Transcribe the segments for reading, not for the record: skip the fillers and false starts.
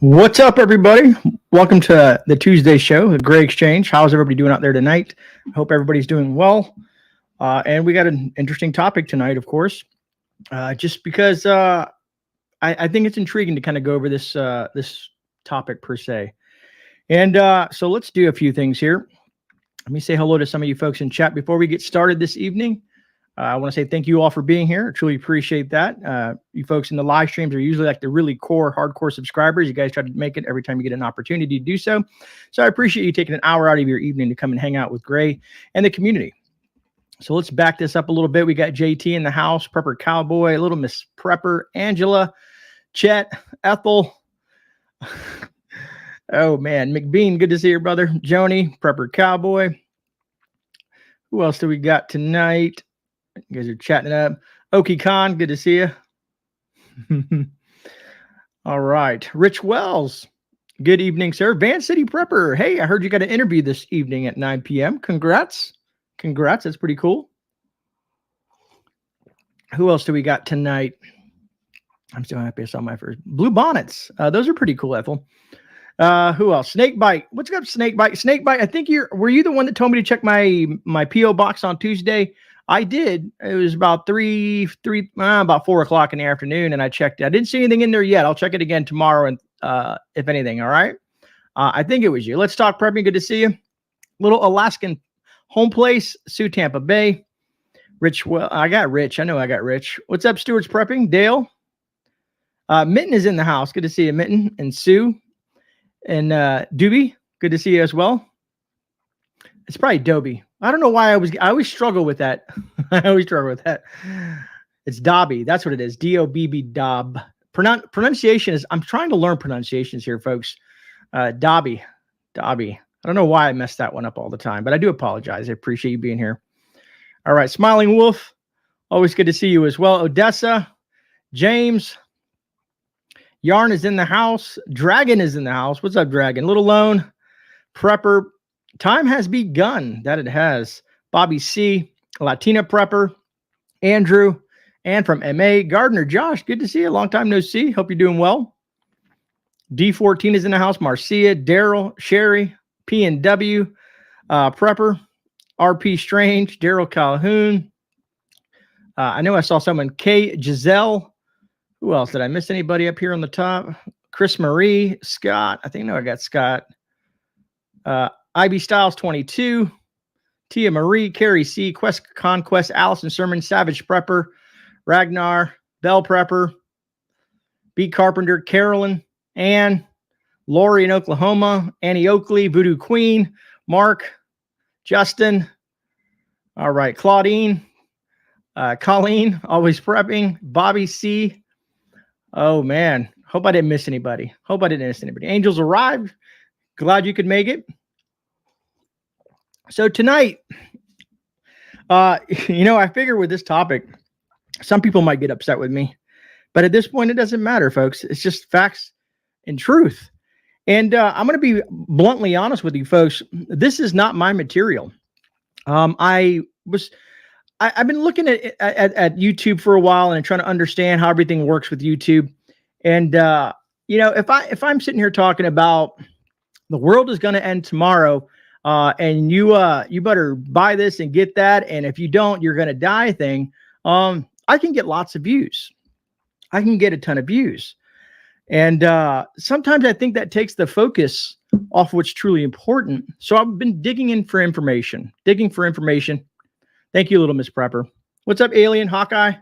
What's up, everybody? Welcome to the Tuesday show, the Grey Exchange. How's everybody doing out there tonight? Hope everybody's doing well. And we got an interesting topic tonight, of course, just because I think it's intriguing to kind of go over this topic per se. And so let's do a few things here. Let me say hello to some of you folks in chat before we get started this evening. I want to say thank you all for being here. I truly appreciate that. You folks in the live streams are usually like the really core, hardcore subscribers. You guys try to make it every time you get an opportunity to do so. So I appreciate you taking an hour out of your evening to come and hang out with Grey and the community. So let's back this up a little bit. We got JT in the house, Prepper Cowboy, Little Miss Prepper, Angela, Chet, Ethel. Oh, man. McBean, good to see you, brother. Joni, Prepper Cowboy. Who else do we got tonight? You guys are chatting it up. Okie Khan, good to see you. All right. Rich Wells, good evening, sir. Van City Prepper. Hey, I heard you got an interview this evening at 9 p.m. Congrats. Congrats. That's pretty cool. Who else do we got tonight? I'm so happy I saw my first. Blue Bonnets. Those are pretty cool, Ethel. Who else? Snakebite. What's up, Snakebite? Snakebite, I think were you the one that told me to check my P.O Box on Tuesday? I did. It was about about 4 o'clock in the afternoon, and I checked it. I didn't see anything in there yet. I'll check it again tomorrow, and if anything, all right? I think it was you. Let's talk prepping. Good to see you. Little Alaskan home place, Sioux, Tampa Bay. Rich, well, I got Rich. I know I got Rich. What's up, Stewart's Prepping? Dale. Mitten is in the house. Good to see you, Mitten. And Sue. And Doobie. Good to see you as well. It's probably Dobie. I don't know why I always struggle with that. I always struggle with that. It's Dobby. That's what it is. D-O-B-B, Dob. Pronunciation is, I'm trying to learn pronunciations here, folks. Dobby. I don't know why I mess that one up all the time, but I do apologize. I appreciate you being here. All right. Smiling Wolf. Always good to see you as well. Odessa. James. Yarn is in the house. Dragon is in the house. What's up, Dragon? Little Lone. Prepper. Time has begun. That it has. Bobby C. Latina Prepper. Andrew. And from MA. Gardner Josh. Good to see you. Long time no see. Hope you're doing well. D14 is in the house. Marcia. Daryl. Sherry. P&W. Prepper. RP Strange. Daryl Calhoun. I know I saw someone. K. Giselle. Who else? Did I miss anybody up here on the top? Chris Marie. Scott. I got Scott. IB Styles 22, Tia Marie, Carrie C, Quest Conquest, Allison Sermon, Savage Prepper, Ragnar, Bell Prepper, B Carpenter, Carolyn, Ann, Lori in Oklahoma, Annie Oakley, Voodoo Queen, Mark, Justin. All right, Claudine, Colleen, always prepping, Bobby C. Oh man, hope I didn't miss anybody. Angels arrived. Glad you could make it. So tonight, I figure with this topic, some people might get upset with me, but at this point, it doesn't matter, folks. It's just facts and truth. And I'm going to be bluntly honest with you, folks. This is not my material. I've been looking at YouTube for a while and trying to understand how everything works with YouTube. And if I'm sitting here talking about the world is going to end tomorrow. And you better buy this and get that. And if you don't, you're going to die thing. I can get lots of views. I can get a ton of views. And sometimes I think that takes the focus off what's truly important. So I've been digging for information. Thank you, Little Miss Prepper. What's up, Alien Hawkeye?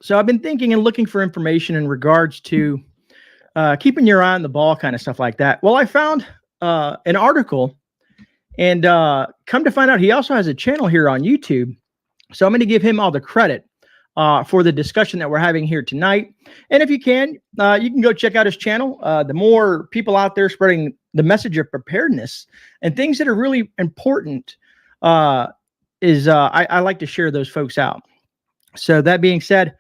So I've been thinking and looking for information in regards to keeping your eye on the ball, kind of stuff like that. Well, I found an article, and come to find out, he also has a channel here on YouTube. So I'm going to give him all the credit for the discussion that we're having here tonight. And if you can go check out his channel. The more people out there spreading the message of preparedness and things that are really important, I like to share those folks out. So that being said,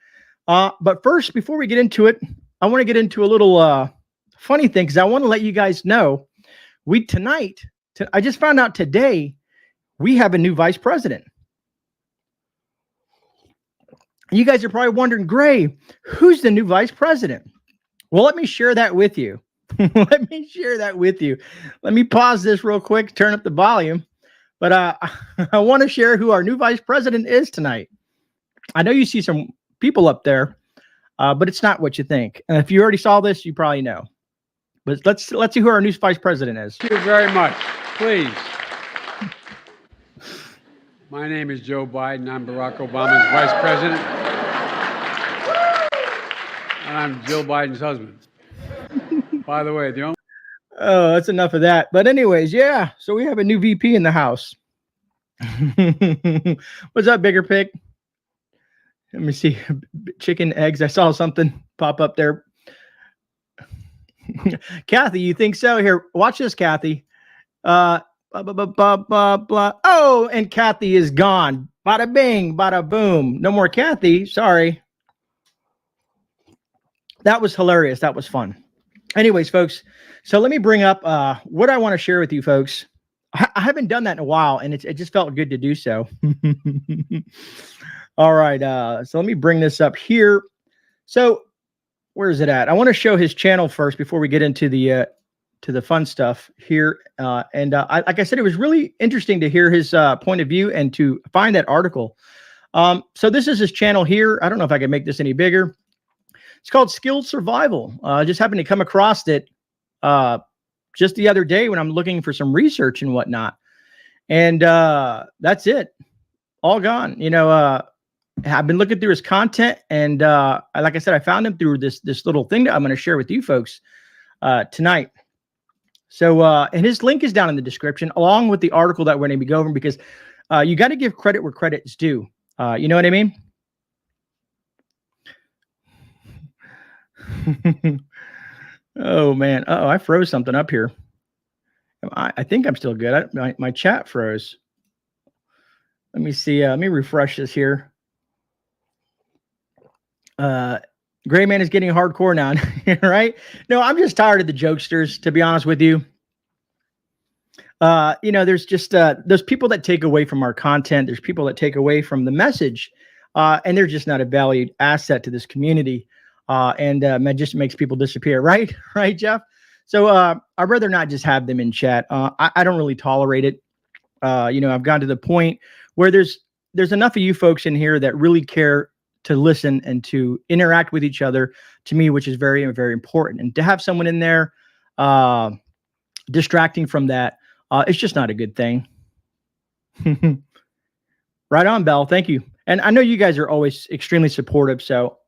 but first, before we get into it, I want to get into a little funny thing, because I want to let you guys know I just found out today we have a new vice president. You guys are probably wondering, Grey, who's the new vice president? Well, let me share that with you. Let me share that with you. Let me pause this real quick, turn up the volume. But I want to share who our new vice president is tonight. I know you see some people up there, but it's not what you think. And if you already saw this, you probably know. But let's see who our new vice president is. Thank you very much. Please. My name is Joe Biden. I'm Barack Obama's vice president. And I'm Jill Biden's husband. By the way, the only... Oh, that's enough of that. But anyways, yeah. So we have a new VP in the house. What's up, Bigger Pig? Let me see. Chicken, eggs. I saw something pop up there. Kathy, you think so? Here, watch this, Kathy. Blah, blah, blah. Oh, and Kathy is gone. Bada bing, bada boom. No more Kathy. Sorry. That was hilarious. That was fun. Anyways, folks, so let me bring up what I want to share with you folks. I haven't done that in a while, and it just felt good to do so. All right, so let me bring this up here. So where is it at? I want to show his channel first before we get into the fun stuff here. Like I said, it was really interesting to hear his point of view and to find that article. So this is his channel here. I don't know if I can make this any bigger. It's called Skilled Survival. I just happened to come across it just the other day when I'm looking for some research and whatnot. And that's it. All gone. You know, I've been looking through his content, and like I said, I found him through this little thing that I'm going to share with you folks tonight. So, and his link is down in the description, along with the article that we're going to be going over, because you got to give credit where credit's due. You know what I mean? Oh man. Oh, I froze something up here. I think I'm still good. My chat froze. Let me see. Let me refresh this here. GreyMan is getting hardcore now, right? No, I'm just tired of the jokesters, to be honest with you. You know, there's just there's people that take away from our content. There's people that take away from the message, and they're just not a valued asset to this community. And it just makes people disappear, right? Right, Jeff? So I'd rather not just have them in chat. I don't really tolerate it. You know, I've gotten to the point where there's enough of you folks in here that really care to listen and to interact with each other, to me, which is very, very important. And to have someone in there distracting from that, it's just not a good thing. Right on, Belle. Thank you. And I know you guys are always extremely supportive. So,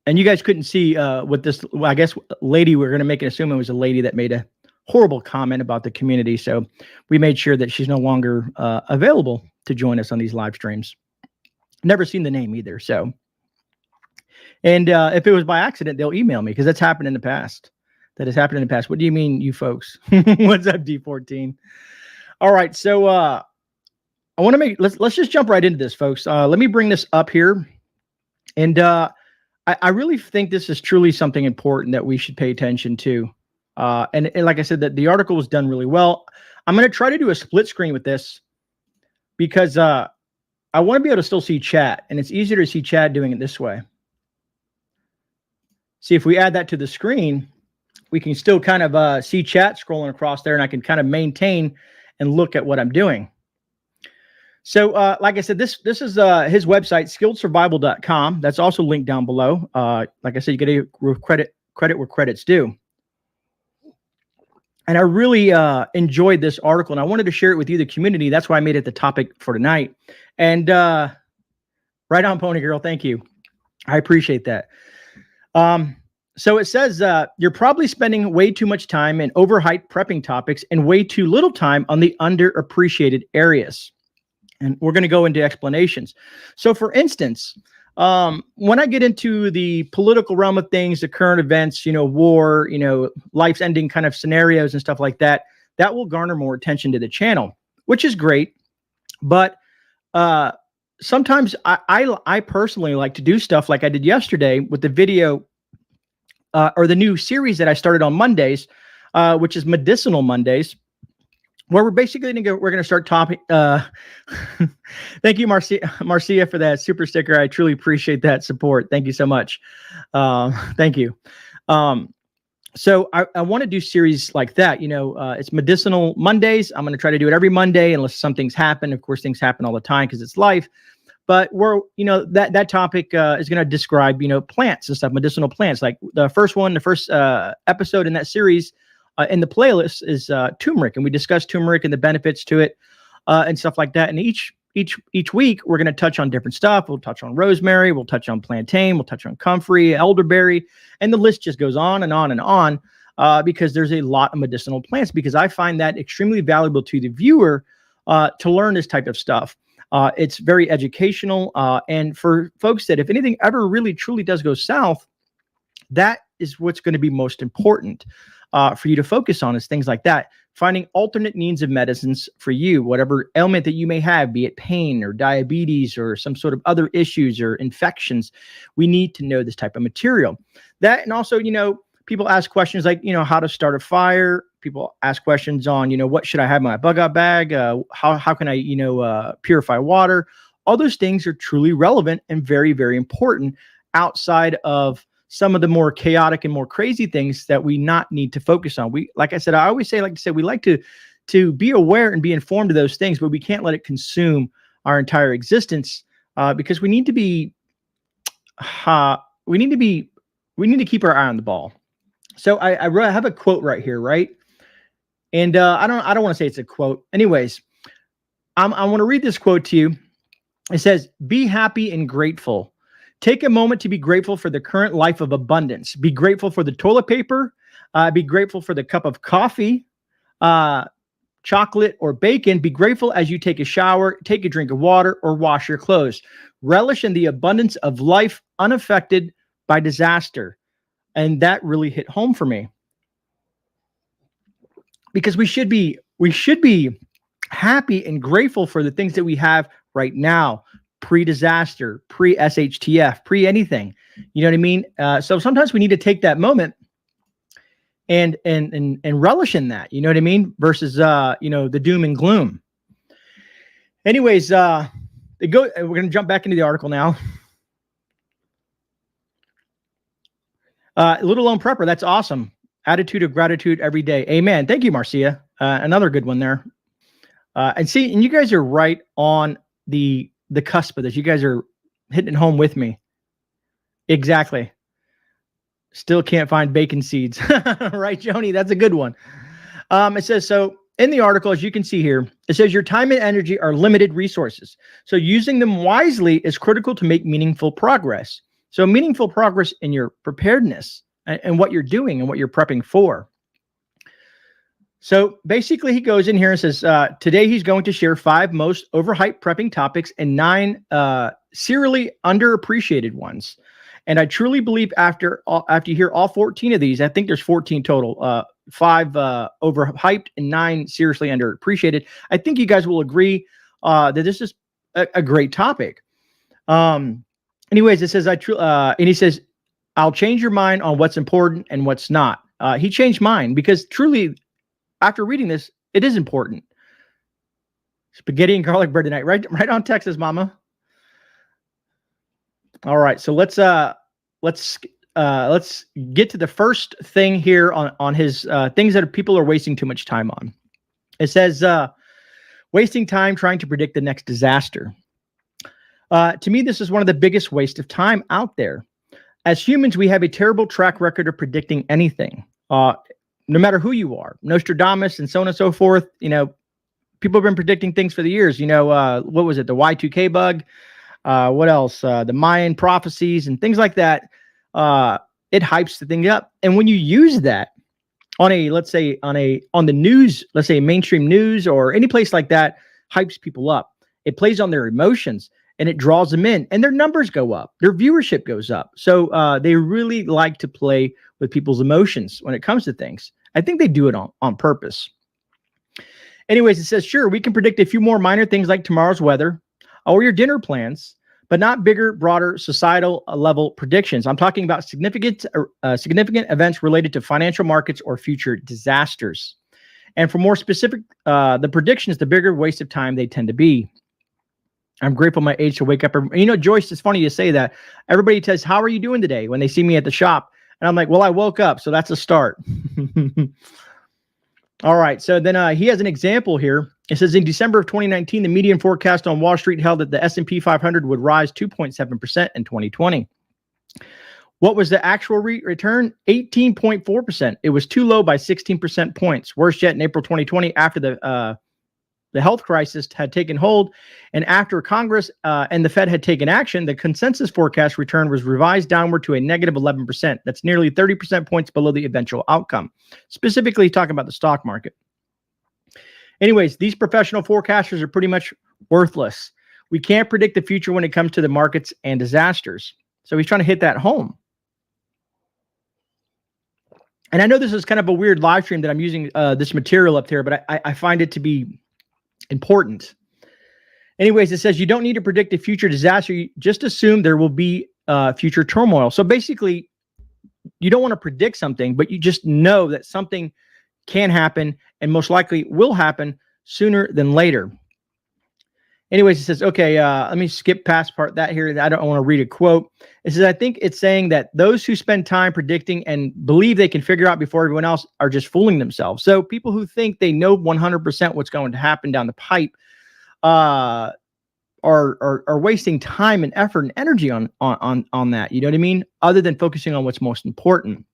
and you guys couldn't see what this, well, I guess, lady, we're going to make an assume it was a lady that made a horrible comment about the community. So we made sure that she's no longer available to join us on these live streams. Never seen the name either. So, and if it was by accident, they'll email me, because that's happened in the past. That has happened in the past. What do you mean, you folks? What's up, D14? All right. So I want to make, let's just jump right into this, folks. Let me bring this up here. And I really think this is truly something important that we should pay attention to. And like I said, that the article was done really well. I'm going to try to do a split screen with this, because I want to be able to still see chat, and it's easier to see chat doing it this way. See, if we add that to the screen, we can still kind of see chat scrolling across there, and I can kind of maintain and look at what I'm doing. So, like I said, this is his website, skilledsurvival.com. That's also linked down below. Like I said, you got to give credit where credit's due. And I really enjoyed this article, and I wanted to share it with you, the community. That's why I made it the topic for tonight. And right on, Pony Girl. Thank you. I appreciate that. So it says, you're probably spending way too much time in overhyped prepping topics and way too little time on the underappreciated areas. And we're going to go into explanations. So for instance, when I get into the political realm of things, the current events, you know, war, you know, life's ending kind of scenarios and stuff like that, that will garner more attention to the channel, which is great. But sometimes I personally like to do stuff like I did yesterday with the video or the new series that I started on Mondays, which is Medicinal Mondays, Well, we're basically we're going to start topic. Thank you, Marcia, for that super sticker. I truly appreciate that support. Thank you so much. Thank you. So I want to do series like that. It's Medicinal Mondays. I'm going to try to do it every Monday unless something's happened. Of course, things happen all the time because it's life. But that topic is going to describe, plants and stuff, medicinal plants. Like the first episode in that series in the playlist is turmeric. And we discuss turmeric and the benefits to it and stuff like that. And each week, we're going to touch on different stuff. We'll touch on rosemary. We'll touch on plantain. We'll touch on comfrey, elderberry. And the list just goes on and on and on because there's a lot of medicinal plants, because I find that extremely valuable to the viewer to learn this type of stuff. It's very educational. And for folks that if anything ever really truly does go south, that is what's going to be most important for you to focus on, is things like that. Finding alternate means of medicines for you, whatever ailment that you may have, be it pain or diabetes or some sort of other issues or infections. We need to know this type of material. That, and also, people ask questions like, how to start a fire. People ask questions on, what should I have in my bug out bag? How can I, purify water? All those things are truly relevant and very, very important outside of some of the more chaotic and more crazy things that we not need to focus on. Like I always say, we like to be aware and be informed of those things, but we can't let it consume our entire existence because we need to keep our eye on the ball. So I have a quote right here, right? And I don't want to say it's a quote. Anyways, I want to read this quote to you. It says, "Be happy and grateful. Take a moment to be grateful for the current life of abundance. Be grateful for the toilet paper. Be grateful for the cup of coffee, chocolate, or bacon. Be grateful as you take a shower, take a drink of water, or wash your clothes. Relish in the abundance of life unaffected by disaster." And that really hit home for me, because we should be happy and grateful for the things that we have right now, pre-disaster, pre-SHTF, pre-anything. You know what I mean? So sometimes we need to take that moment and relish in that. You know what I mean? Versus the doom and gloom. Anyways, we're going to jump back into the article now. Little Lone Prepper, that's awesome. Attitude of gratitude every day. Amen. Thank you, Marcia. Another good one there. And you guys are right on the cusp of this. You guys are hitting it home with me. Exactly. Still can't find bacon seeds. Right, Joni? That's a good one. It says, so in the article, as you can see here, it says your time and energy are limited resources. So using them wisely is critical to make meaningful progress. So meaningful progress in your preparedness and what you're doing and what you're prepping for. So basically he goes in here and says, today he's going to share 5 most overhyped prepping topics and 9 serially underappreciated ones. And I truly believe after you hear all 14 of these, I think there's 14 total, 5 overhyped and 9 seriously underappreciated. I think you guys will agree that this is a great topic. Anyways, it says, and he says, I'll change your mind on what's important and what's not. He changed mine because truly, after reading this, it is important. Spaghetti and garlic bread tonight, right on Texas, Mama. All right, so let's get to the first thing here on his things that people are wasting too much time on. It says, wasting time trying to predict the next disaster. To me, this is one of the biggest waste of time out there. As humans, we have a terrible track record of predicting anything, no matter who you are. Nostradamus and so on and so forth. People have been predicting things for the years. What was it? The Y2K bug. What else? The Mayan prophecies and things like that. It hypes the thing up. And when you use that on on the news, let's say mainstream news or any place like that, hypes people up. It plays on their emotions and it draws them in, and their numbers go up. Their viewership goes up. So they really like to play with people's emotions when it comes to things. I think they do it on purpose. Anyways, it says, sure, we can predict a few more minor things like tomorrow's weather or your dinner plans, but not bigger, broader societal level predictions. I'm talking about significant events related to financial markets or future disasters. And for more specific, the predictions, the bigger waste of time they tend to be. I'm grateful my age to wake up. Joyce, it's funny you say that. Everybody says, how are you doing today when they see me at the shop? And I'm like, well, I woke up, so that's a start. All right, so then he has an example here. It says in December of 2019, the median forecast on Wall Street held that the S&P 500 would rise 2.7% in 2020. What was the actual return? 18.4%. It was too low by 16% points. Worse yet, in April 2020, after the health crisis had taken hold, and after Congress and the Fed had taken action, the consensus forecast return was revised downward to a negative 11%. That's nearly 30% points below the eventual outcome, specifically talking about the stock market. Anyways, these professional forecasters are pretty much worthless. We can't predict the future when it comes to the markets and disasters. So he's trying to hit that home. And I know this is kind of a weird live stream that I'm using this material up here, but I find it to be important. Anyways, it says you don't need to predict a future disaster. You just assume there will be future turmoil. So basically, you don't want to predict something, but you just know that something can happen and most likely will happen sooner than later. Anyways, it says, okay, let me skip past that here. I don't want to read a quote. It says, I think it's saying that those who spend time predicting and believe they can figure out before everyone else are just fooling themselves. So people who think they know 100% what's going to happen down the pipe are wasting time and effort and energy on that. You know what I mean? Other than focusing on what's most important.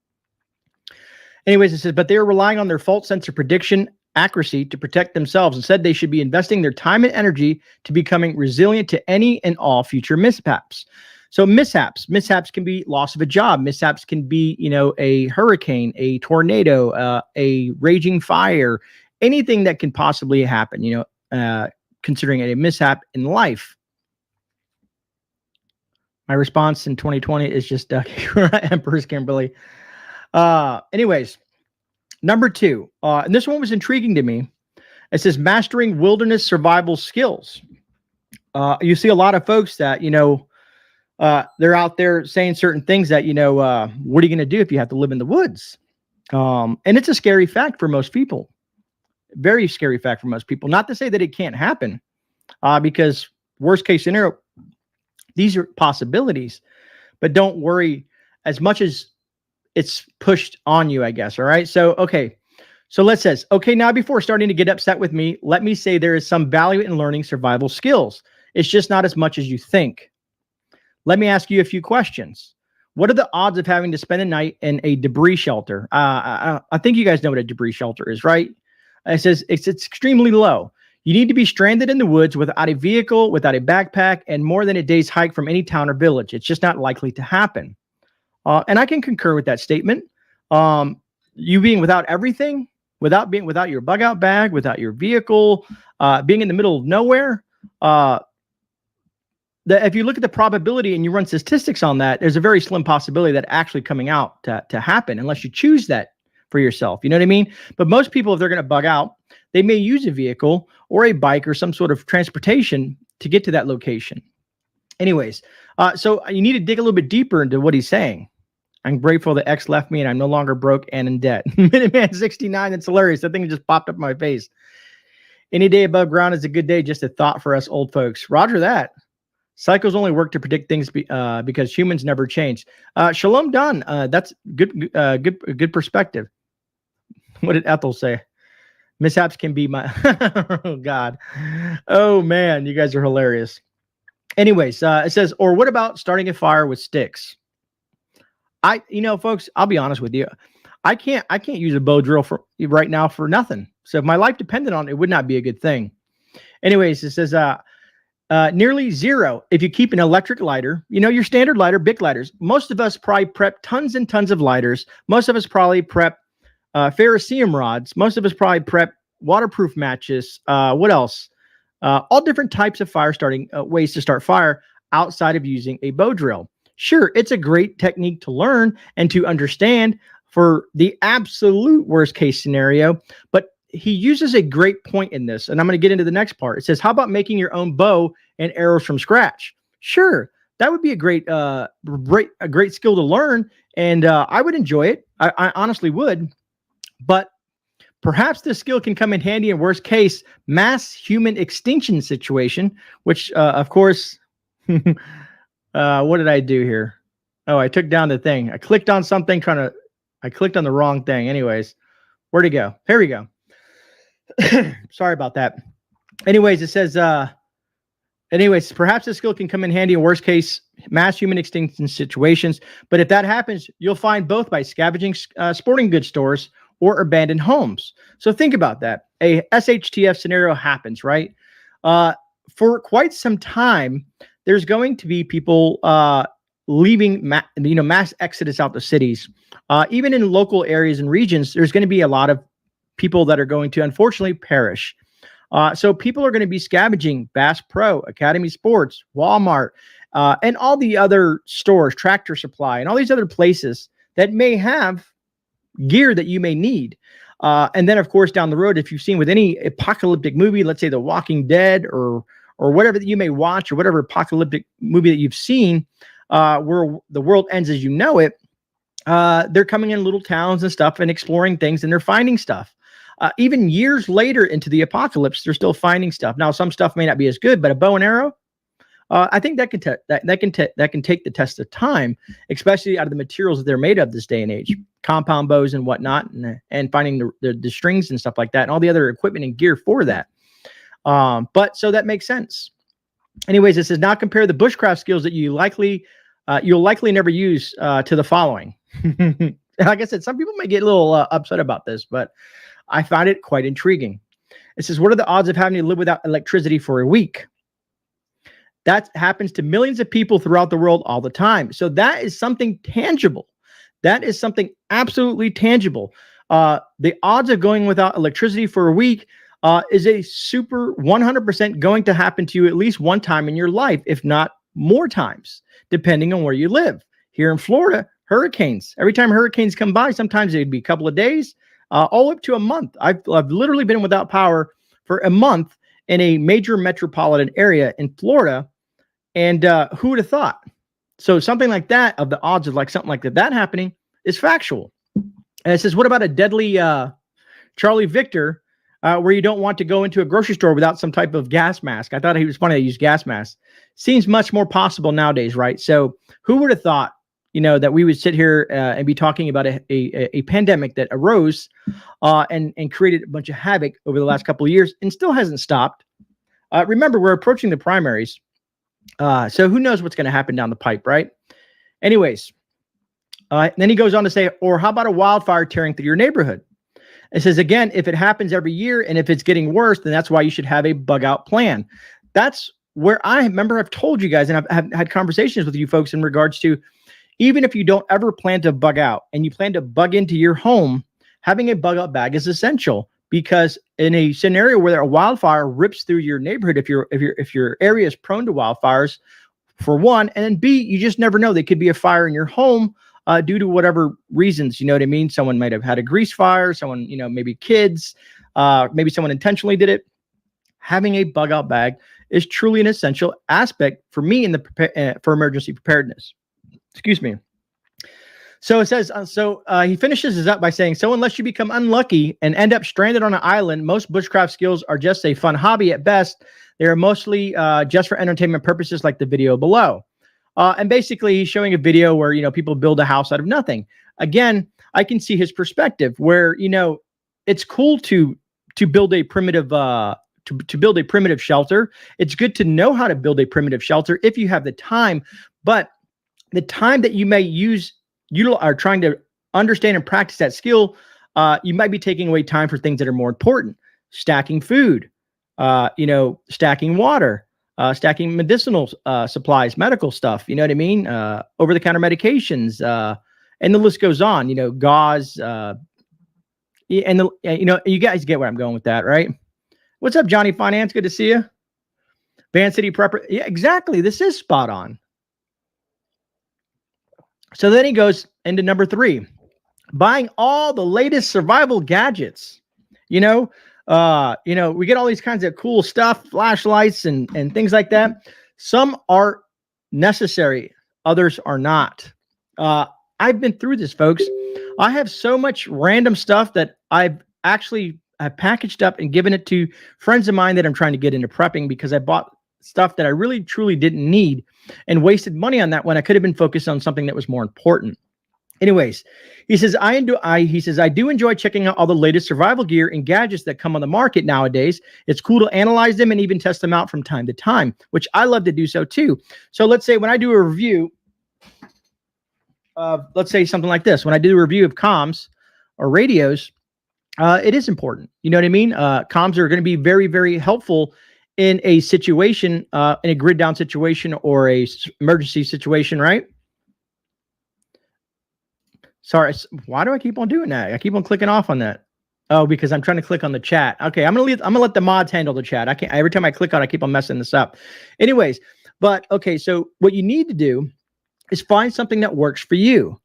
Anyways, it says, but they're relying on their false sense of prediction accuracy to protect themselves. Instead, they should be investing their time and energy to becoming resilient to any and all future mishaps. So mishaps can be loss of a job. Mishaps can be, a hurricane, a tornado, a raging fire, anything that can possibly happen, considering a mishap in life. My response in 2020 is just Empress Kimberly. Anyways, number 2, and this one was intriguing to me. It says mastering wilderness survival skills. You see a lot of folks that, they're out there saying certain things that, what are you going to do if you have to live in the woods? And it's a scary fact for most people. Very scary fact for most people. Not to say that it can't happen, because worst case scenario, these are possibilities, but don't worry as much as it's pushed on you, I guess. All right. So, okay. So let's says, okay, now before starting to get upset with me, let me say there is some value in learning survival skills. It's just not as much as you think. Let me ask you a few questions. What are the odds of having to spend a night in a debris shelter? I think you guys know what a debris shelter is, right? It says it's extremely low. You need to be stranded in the woods without a vehicle, without a backpack, and more than a day's hike from any town or village. It's just not likely to happen. And I can concur with that statement. You being without everything, without your bug out bag, without your vehicle, being in the middle of nowhere, if you look at the probability and you run statistics on that, there's a very slim possibility that actually coming out to happen, unless you choose that for yourself. You know what I mean? But most people, if they're going to bug out, they may use a vehicle or a bike or some sort of transportation to get to that location. Anyways, so you need to dig a little bit deeper into what he's saying. I'm grateful that X left me and I'm no longer broke and in debt. Minuteman 69, that's hilarious. That thing just popped up in my face. Any day above ground is a good day, just a thought for us old folks. Roger that. Cycles only work to predict things because humans never change. Shalom Don, that's good perspective. What did Ethel say? Mishaps can be my... oh, God. Oh, man, you guys are hilarious. Anyways, it says, or what about starting a fire with sticks? Folks, I'll be honest with you. I can't use a bow drill for right now for nothing. So if my life depended on it, it would not be a good thing. Anyways, it says nearly zero if you keep an electric lighter, your standard lighter, Bic lighters. Most of us probably prep tons and tons of lighters. Most of us probably prep ferrocerium rods. Most of us probably prep waterproof matches. What else? All different types of fire starting ways to start fire outside of using a bow drill. Sure, it's a great technique to learn and to understand for the absolute worst case scenario, but he uses a great point in this, and I'm going to get into the next part. It says, how about making your own bow and arrows from scratch? Sure, that would be a great skill to learn, and I would enjoy it. I honestly would, but Perhaps this skill can come in handy in worst case mass human extinction situation, which, of course, what did I do here? Oh, I took down the thing. I clicked on something I clicked on the wrong thing. Anyways, where'd it go? Here we go. Sorry about that. Anyways, it says, perhaps this skill can come in handy in worst case mass human extinction situations. But if that happens, you'll find both by scavenging sporting goods stores or abandoned homes. So think about that. A SHTF scenario happens, right? For quite some time, there's going to be people leaving, mass exodus out the cities. Even in local areas and regions, there's going to be a lot of people that are going to unfortunately perish. So people are going to be scavenging Bass Pro, Academy Sports, Walmart, and all the other stores, Tractor Supply, and all these other places that may have gear that you may need. And then, of course, down the road, if you've seen with any apocalyptic movie, let's say The Walking Dead or whatever that you may watch, or whatever apocalyptic movie that you've seen, where the world ends as you know it, they're coming in little towns and stuff and exploring things, and they're finding stuff. Even years later into the apocalypse, they're still finding stuff. Now, some stuff may not be as good, but a bow and arrow, I think that can take the test of time, especially out of the materials that they're made of this day and age, compound bows and whatnot, and finding the strings and stuff like that, and all the other equipment and gear for that. But so that makes sense. Anyways, it says now compare the bushcraft skills that you'll likely never use to the following. Like I said, some people may get a little upset about this, but I find it quite intriguing. It says, what are the odds of having to live without electricity for a week? That happens to millions of people throughout the world all the time. So that is something tangible. That is something absolutely tangible. The odds of going without electricity for a week is a super 100% going to happen to you at least one time in your life, if not more times, depending on where you live. Here in Florida, hurricanes. Every time hurricanes come by, sometimes it'd be a couple of days, all up to a month. I've literally been without power for a month in a major metropolitan area in Florida. And who would have thought? So something like that, of the odds of like something like that happening, is factual. And it says, what about a deadly Charlie Victor, where you don't want to go into a grocery store without some type of gas mask? I thought he was funny to use gas masks. Seems much more possible nowadays, right? So who would have thought, that we would sit here and be talking about a pandemic that arose and created a bunch of havoc over the last couple of years and still hasn't stopped. Remember, we're approaching the primaries. So who knows what's going to happen down the pipe, right? Anyways, then he goes on to say, or how about a wildfire tearing through your neighborhood? It says, again, if it happens every year and if it's getting worse, then that's why you should have a bug out plan. That's where I remember I've told you guys, and I've had conversations with you folks in regards to, even if you don't ever plan to bug out and you plan to bug into your home, having a bug out bag is essential. Because in a scenario where a wildfire rips through your neighborhood, if your area is prone to wildfires, for one, and then B, you just never know. There could be a fire in your home due to whatever reasons. You know what I mean? Someone might have had a grease fire. Someone, maybe kids, maybe someone intentionally did it. Having a bug out bag is truly an essential aspect for me in the for emergency preparedness. Excuse me. So it says, he finishes this up by saying, so unless you become unlucky and end up stranded on an island, most bushcraft skills are just a fun hobby at best. They are mostly just for entertainment purposes, like the video below. And basically, he's showing a video where, people build a house out of nothing. Again, I can see his perspective where, it's cool to build a primitive to build a primitive shelter. It's good to know how to build a primitive shelter if you have the time, but the time that you may use, you are trying to understand and practice that skill, you might be taking away time for things that are more important. Stacking food, stacking water, stacking medicinal supplies, medical stuff, you know what I mean? Over-the-counter medications, and the list goes on, gauze, you guys get where I'm going with that, right? What's up, Johnny Finance? Good to see you. Van City Prepper. Yeah, exactly. This is spot on. So then he goes into number 3, buying all the latest survival gadgets. We get all these kinds of cool stuff, flashlights and things like that. Some are necessary, others are not. I've been through this, folks. I have so much random stuff that I've actually packaged up and given it to friends of mine that I'm trying to get into prepping because I bought stuff that I really truly didn't need and wasted money on that when I could have been focused on something that was more important. Anyways, he says, I do enjoy checking out all the latest survival gear and gadgets that come on the market nowadays. It's cool to analyze them and even test them out from time to time, which I love to do so too. So let's say when I do a review of, let's say something like this, when I do a review of comms or radios, it is important. You know what I mean? Comms are going to be very, very helpful in a situation, in a grid down situation or a emergency situation, right? Sorry, why do I keep on doing that? I keep on clicking off on that. Oh, because I'm trying to click on the chat. Okay, I'm gonna let the mods handle the chat. I can't. Every time I click on it, I keep on messing this up. Anyways, but okay, so what you need to do is find something that works for you.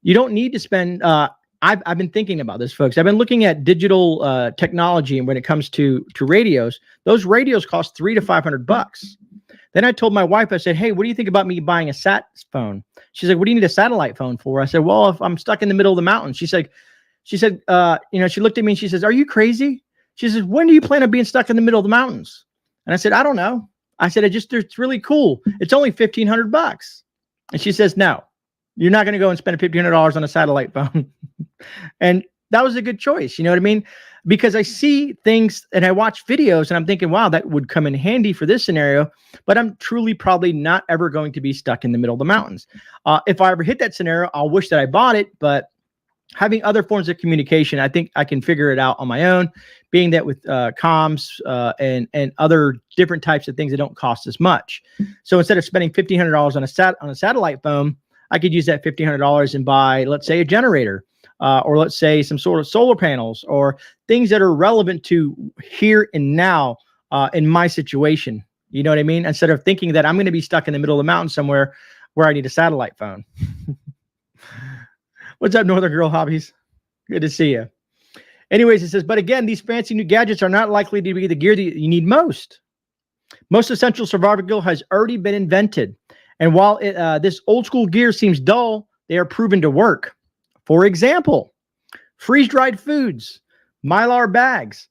You don't need to spend. I've been thinking about this, folks. I've been looking at digital technology, and when it comes to radios, those radios cost $300 to $500. Then I told my wife, I said, hey, what do you think about me buying a sat phone? She's like, what do you need a satellite phone for? I said, well, if I'm stuck in the middle of the mountains. She said, she looked at me and she says, are you crazy? She says, when do you plan on being stuck in the middle of the mountains? And I said, I don't know. I said, it's really cool. It's only $1,500. And she says, no, you're not going to go and spend $1,500 on a satellite phone. And that was a good choice. You know what I mean? Because I see things and I watch videos and I'm thinking, wow, that would come in handy for this scenario, but I'm truly probably not ever going to be stuck in the middle of the mountains. If I ever hit that scenario, I'll wish that I bought it, but having other forms of communication, I think I can figure it out on my own, being that with comms and other different types of things that don't cost as much. So instead of spending $1,500 on a satellite phone, I could use that $1,500 and buy, let's say, a generator. Or let's say some sort of solar panels or things that are relevant to here and now in my situation. You know what I mean? Instead of thinking that I'm going to be stuck in the middle of the mountain somewhere where I need a satellite phone. What's up, Northern Girl Hobbies? Good to see you. Anyways, it says, but again, these fancy new gadgets are not likely to be the gear that you need most. Most essential survival gear has already been invented. And while this old school gear seems dull, they are proven to work. For example, freeze-dried foods, Mylar bags,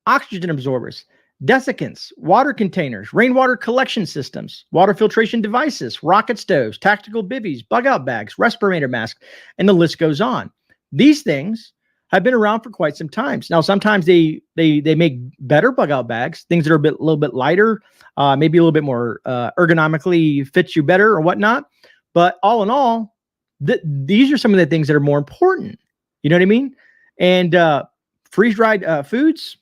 oxygen absorbers, desiccants, water containers, rainwater collection systems, water filtration devices, rocket stoves, tactical bivvies, bug-out bags, respirator masks, and the list goes on. These things have been around for quite some time. Now, sometimes they make better bug-out bags, things that are a little bit lighter, maybe a little bit more ergonomically fits you better or whatnot. But all in all, these are some of the things that are more important. You know what I mean? And freeze-dried foods,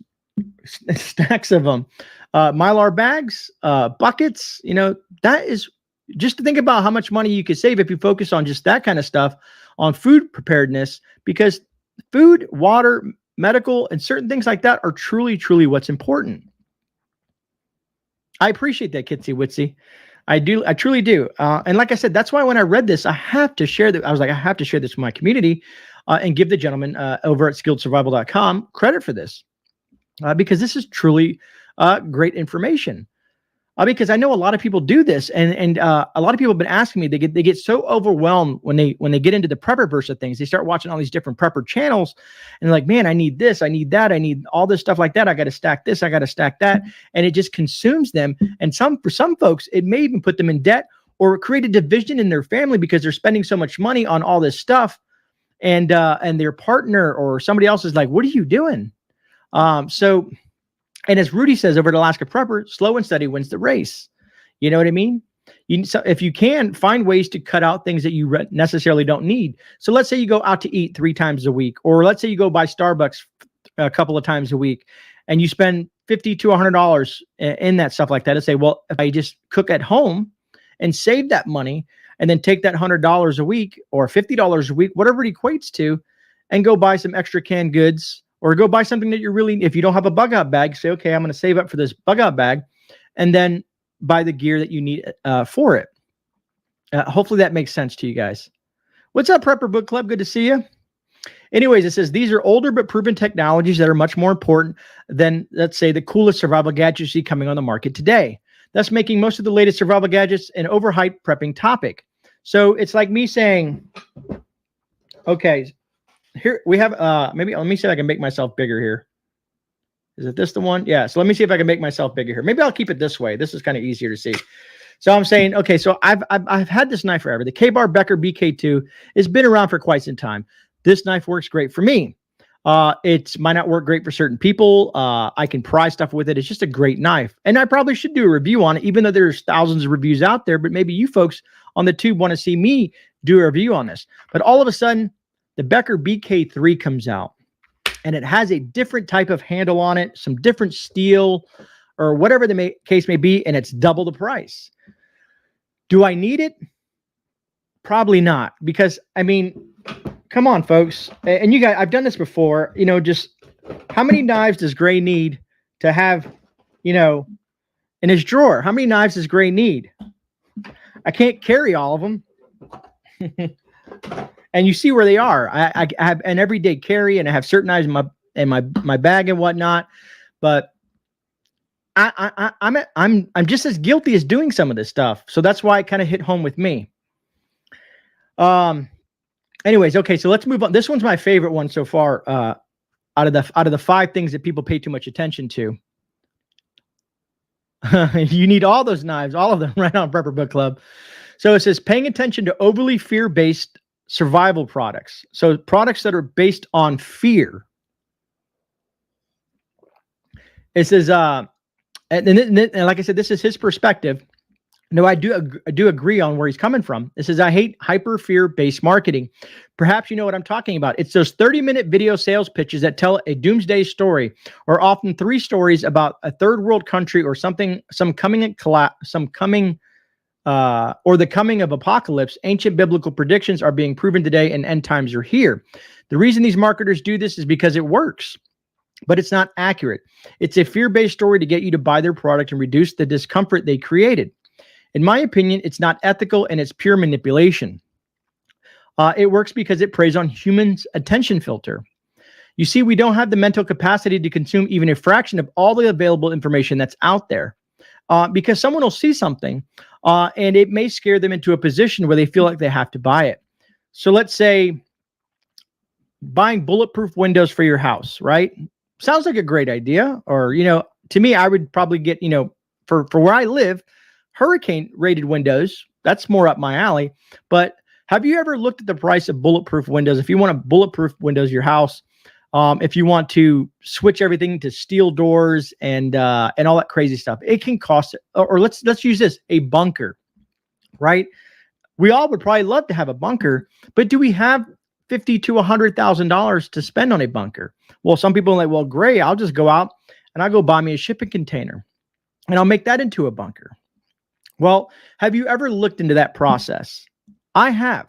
stacks of them. Mylar bags, buckets, that is just to think about how much money you could save if you focus on just that kind of stuff on food preparedness, because food, water, medical, and certain things like that are truly, truly what's important. I appreciate that, Kitsy Witsy. I do. I truly do. And like I said, that's why when I read this, I have to share that. I was like, I have to share this with my community and give the gentleman over at skilledsurvival.com credit for this because this is truly great information. Because I know a lot of people do this, and a lot of people have been asking me. They get so overwhelmed when they get into the prepper verse of things. They start watching all these different prepper channels, and they're like, man, I need this, I need that, I need all this stuff like that. I got to stack this, I got to stack that, and it just consumes them. And for some folks, it may even put them in debt or create a division in their family because they're spending so much money on all this stuff, and their partner or somebody else is like, what are you doing? And as Rudy says over at Alaska Prepper, slow and steady wins the race. You know what I mean? So if you can, find ways to cut out things that you necessarily don't need. So let's say you go out to eat 3 times a week, or let's say you go buy Starbucks a couple of times a week, and you spend $50 to $100 in that stuff like that, and say, well, if I just cook at home and save that money, and then take that $100 a week or $50 a week, whatever it equates to, and go buy some extra canned goods, or go buy something that you're really, if you don't have a bug out bag, say, okay, I'm going to save up for this bug out bag, and then buy the gear that you need for it. Hopefully that makes sense to you guys. What's up, Prepper Book Club? Good to see you. Anyways, it says these are older but proven technologies that are much more important than, let's say, the coolest survival gadgets you see coming on the market today. Thus making most of the latest survival gadgets an overhyped prepping topic. So it's like me saying, okay, here we have, maybe, let me see if I can make myself bigger here. Is it this the one? Yeah. So let me see if I can make myself bigger here. Maybe I'll keep it this way. This is kind of easier to see. So I'm saying, okay, so I've had this knife forever. The K-Bar Becker BK2 has been around for quite some time. This knife works great for me. It might not work great for certain people. I can pry stuff with it. It's just a great knife. And I probably should do a review on it, even though there's thousands of reviews out there. But maybe you folks on the tube want to see me do a review on this. But all of a sudden, the Becker BK3 comes out. And it has a different type of handle on it, some different steel, or whatever the case may be, and it's double the price. Do I need it? Probably not, because, I mean, come on, folks. And you guys, I've done this before, you know, just how many knives does Grey need to have, you know, in his drawer? How many knives does Grey need? I can't carry all of them. And you see where they are. I have an everyday carry, and I have certain knives in my bag and whatnot. But I'm just as guilty as doing some of this stuff. So that's why it kind of hit home with me. Anyways, okay, so let's move on. This one's my favorite one so far. Out of the 5 things that people pay too much attention to. You need all those knives, all of them, right on Prepper Book Club. So it says paying attention to overly fear-based survival products. So products that are based on fear. It says, and like I said, this is his perspective. No, I do agree on where he's coming from. It says, I hate hyper fear-based marketing. Perhaps you know what I'm talking about. It's those 30-minute video sales pitches that tell a doomsday story, or often 3 stories about a third world country or something, or the coming of apocalypse. Ancient biblical predictions are being proven today, and end times are here. The reason these marketers do this is because it works, but it's not accurate. It's a fear-based story to get you to buy their product and reduce the discomfort they created. In my opinion, it's not ethical, and it's pure manipulation. It works because it preys on humans' attention filter. You see, we don't have the mental capacity to consume even a fraction of all the available information that's out there. Because someone will see something, and it may scare them into a position where they feel like they have to buy it. So let's say buying bulletproof windows for your house, right? Sounds like a great idea. Or, you know, to me, I would probably get, you know, for where I live, hurricane rated windows. That's more up my alley. But have you ever looked at the price of bulletproof windows? If you want to bulletproof windows your house, if you want to switch everything to steel doors and all that crazy stuff, it can cost, or let's use this, a bunker, right? We all would probably love to have a bunker, but do we have $50,000 to $100,000 to spend on a bunker? Well, some people are like, well, Grey, I'll just go out and I'll go buy me a shipping container and I'll make that into a bunker. Well, have you ever looked into that process? I have.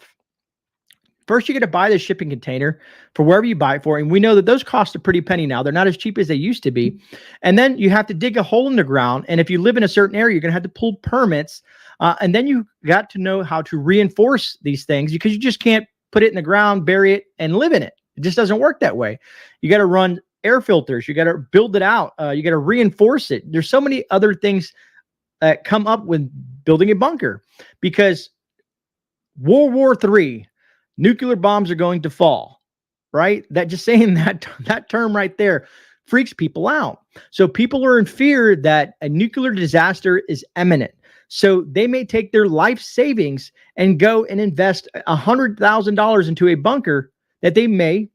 First, you got to buy the shipping container for wherever you buy it for. And we know that those cost a pretty penny now. They're not as cheap as they used to be. And then you have to dig a hole in the ground. And if you live in a certain area, you're going to have to pull permits. And then you got to know how to reinforce these things, because you just can't put it in the ground, bury it, and live in it. It just doesn't work that way. You got to run air filters. You got to build it out. You got to reinforce it. There's so many other things that come up with building a bunker, because World War III, nuclear bombs are going to fall, right? That just saying that term right there freaks people out. So people are in fear that a nuclear disaster is imminent. So they may take their life savings and go and invest $100,000 into a bunker that they may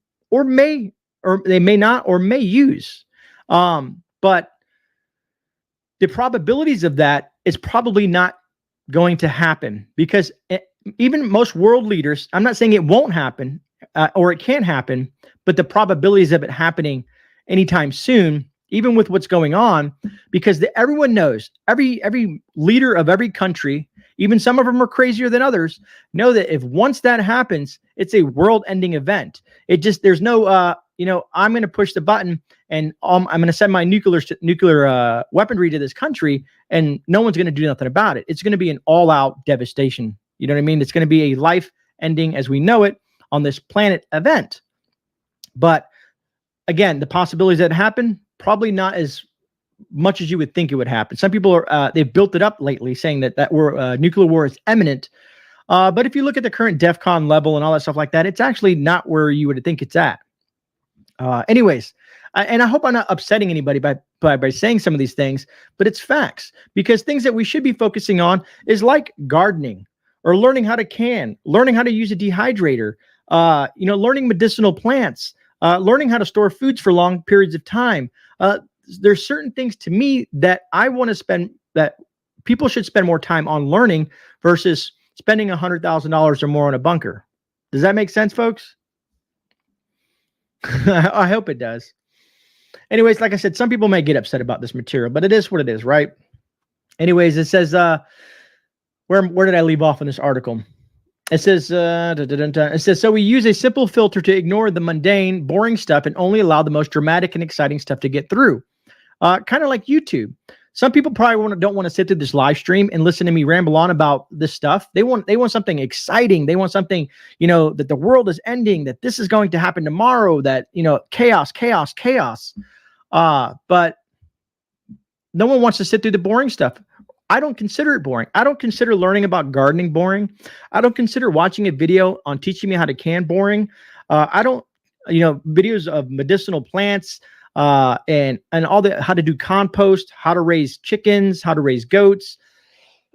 not use. But the probabilities of that is probably not going to happen, because even most world leaders, I'm not saying it won't happen or it can't happen, but the probabilities of it happening anytime soon, even with what's going on, because everyone knows, every leader of every country, even some of them are crazier than others, know that if once that happens, it's a world-ending event. There's no, I'm going to push the button and I'm going to send my nuclear weaponry to this country, and no one's going to do nothing about it. It's going to be an all-out devastation. You know what I mean? It's going to be a life-ending, as we know it, on this planet event. But again, the possibilities that happen, probably not as much as you would think it would happen. Some people they've built it up lately, saying that nuclear war is imminent. But if you look at the current DEF CON level and all that stuff like that, it's actually not where you would think it's at. Anyways, and I hope I'm not upsetting anybody by saying some of these things, but it's facts, because things that we should be focusing on is like gardening, or learning how to can, learning how to use a dehydrator, learning medicinal plants, learning how to store foods for long periods of time. There's certain things to me that I want to spend, that people should spend more time on learning versus spending $100,000 or more on a bunker. Does that make sense, folks? I hope it does. Anyways, like I said, some people may get upset about this material, but it is what it is, right? Anyways, it says, where did I leave off in this article? It says, it says, so we use a simple filter to ignore the mundane, boring stuff and only allow the most dramatic and exciting stuff to get through. Kind of like YouTube. Some people probably don't want to sit through this live stream and listen to me ramble on about this stuff. They want something exciting. They want something, that the world is ending, that this is going to happen tomorrow, that, chaos. But no one wants to sit through the boring stuff. I don't consider it boring. I don't consider learning about gardening boring. I don't consider watching a video on teaching me how to can boring. I don't, videos of medicinal plants, and all the, how to do compost, how to raise chickens, how to raise goats,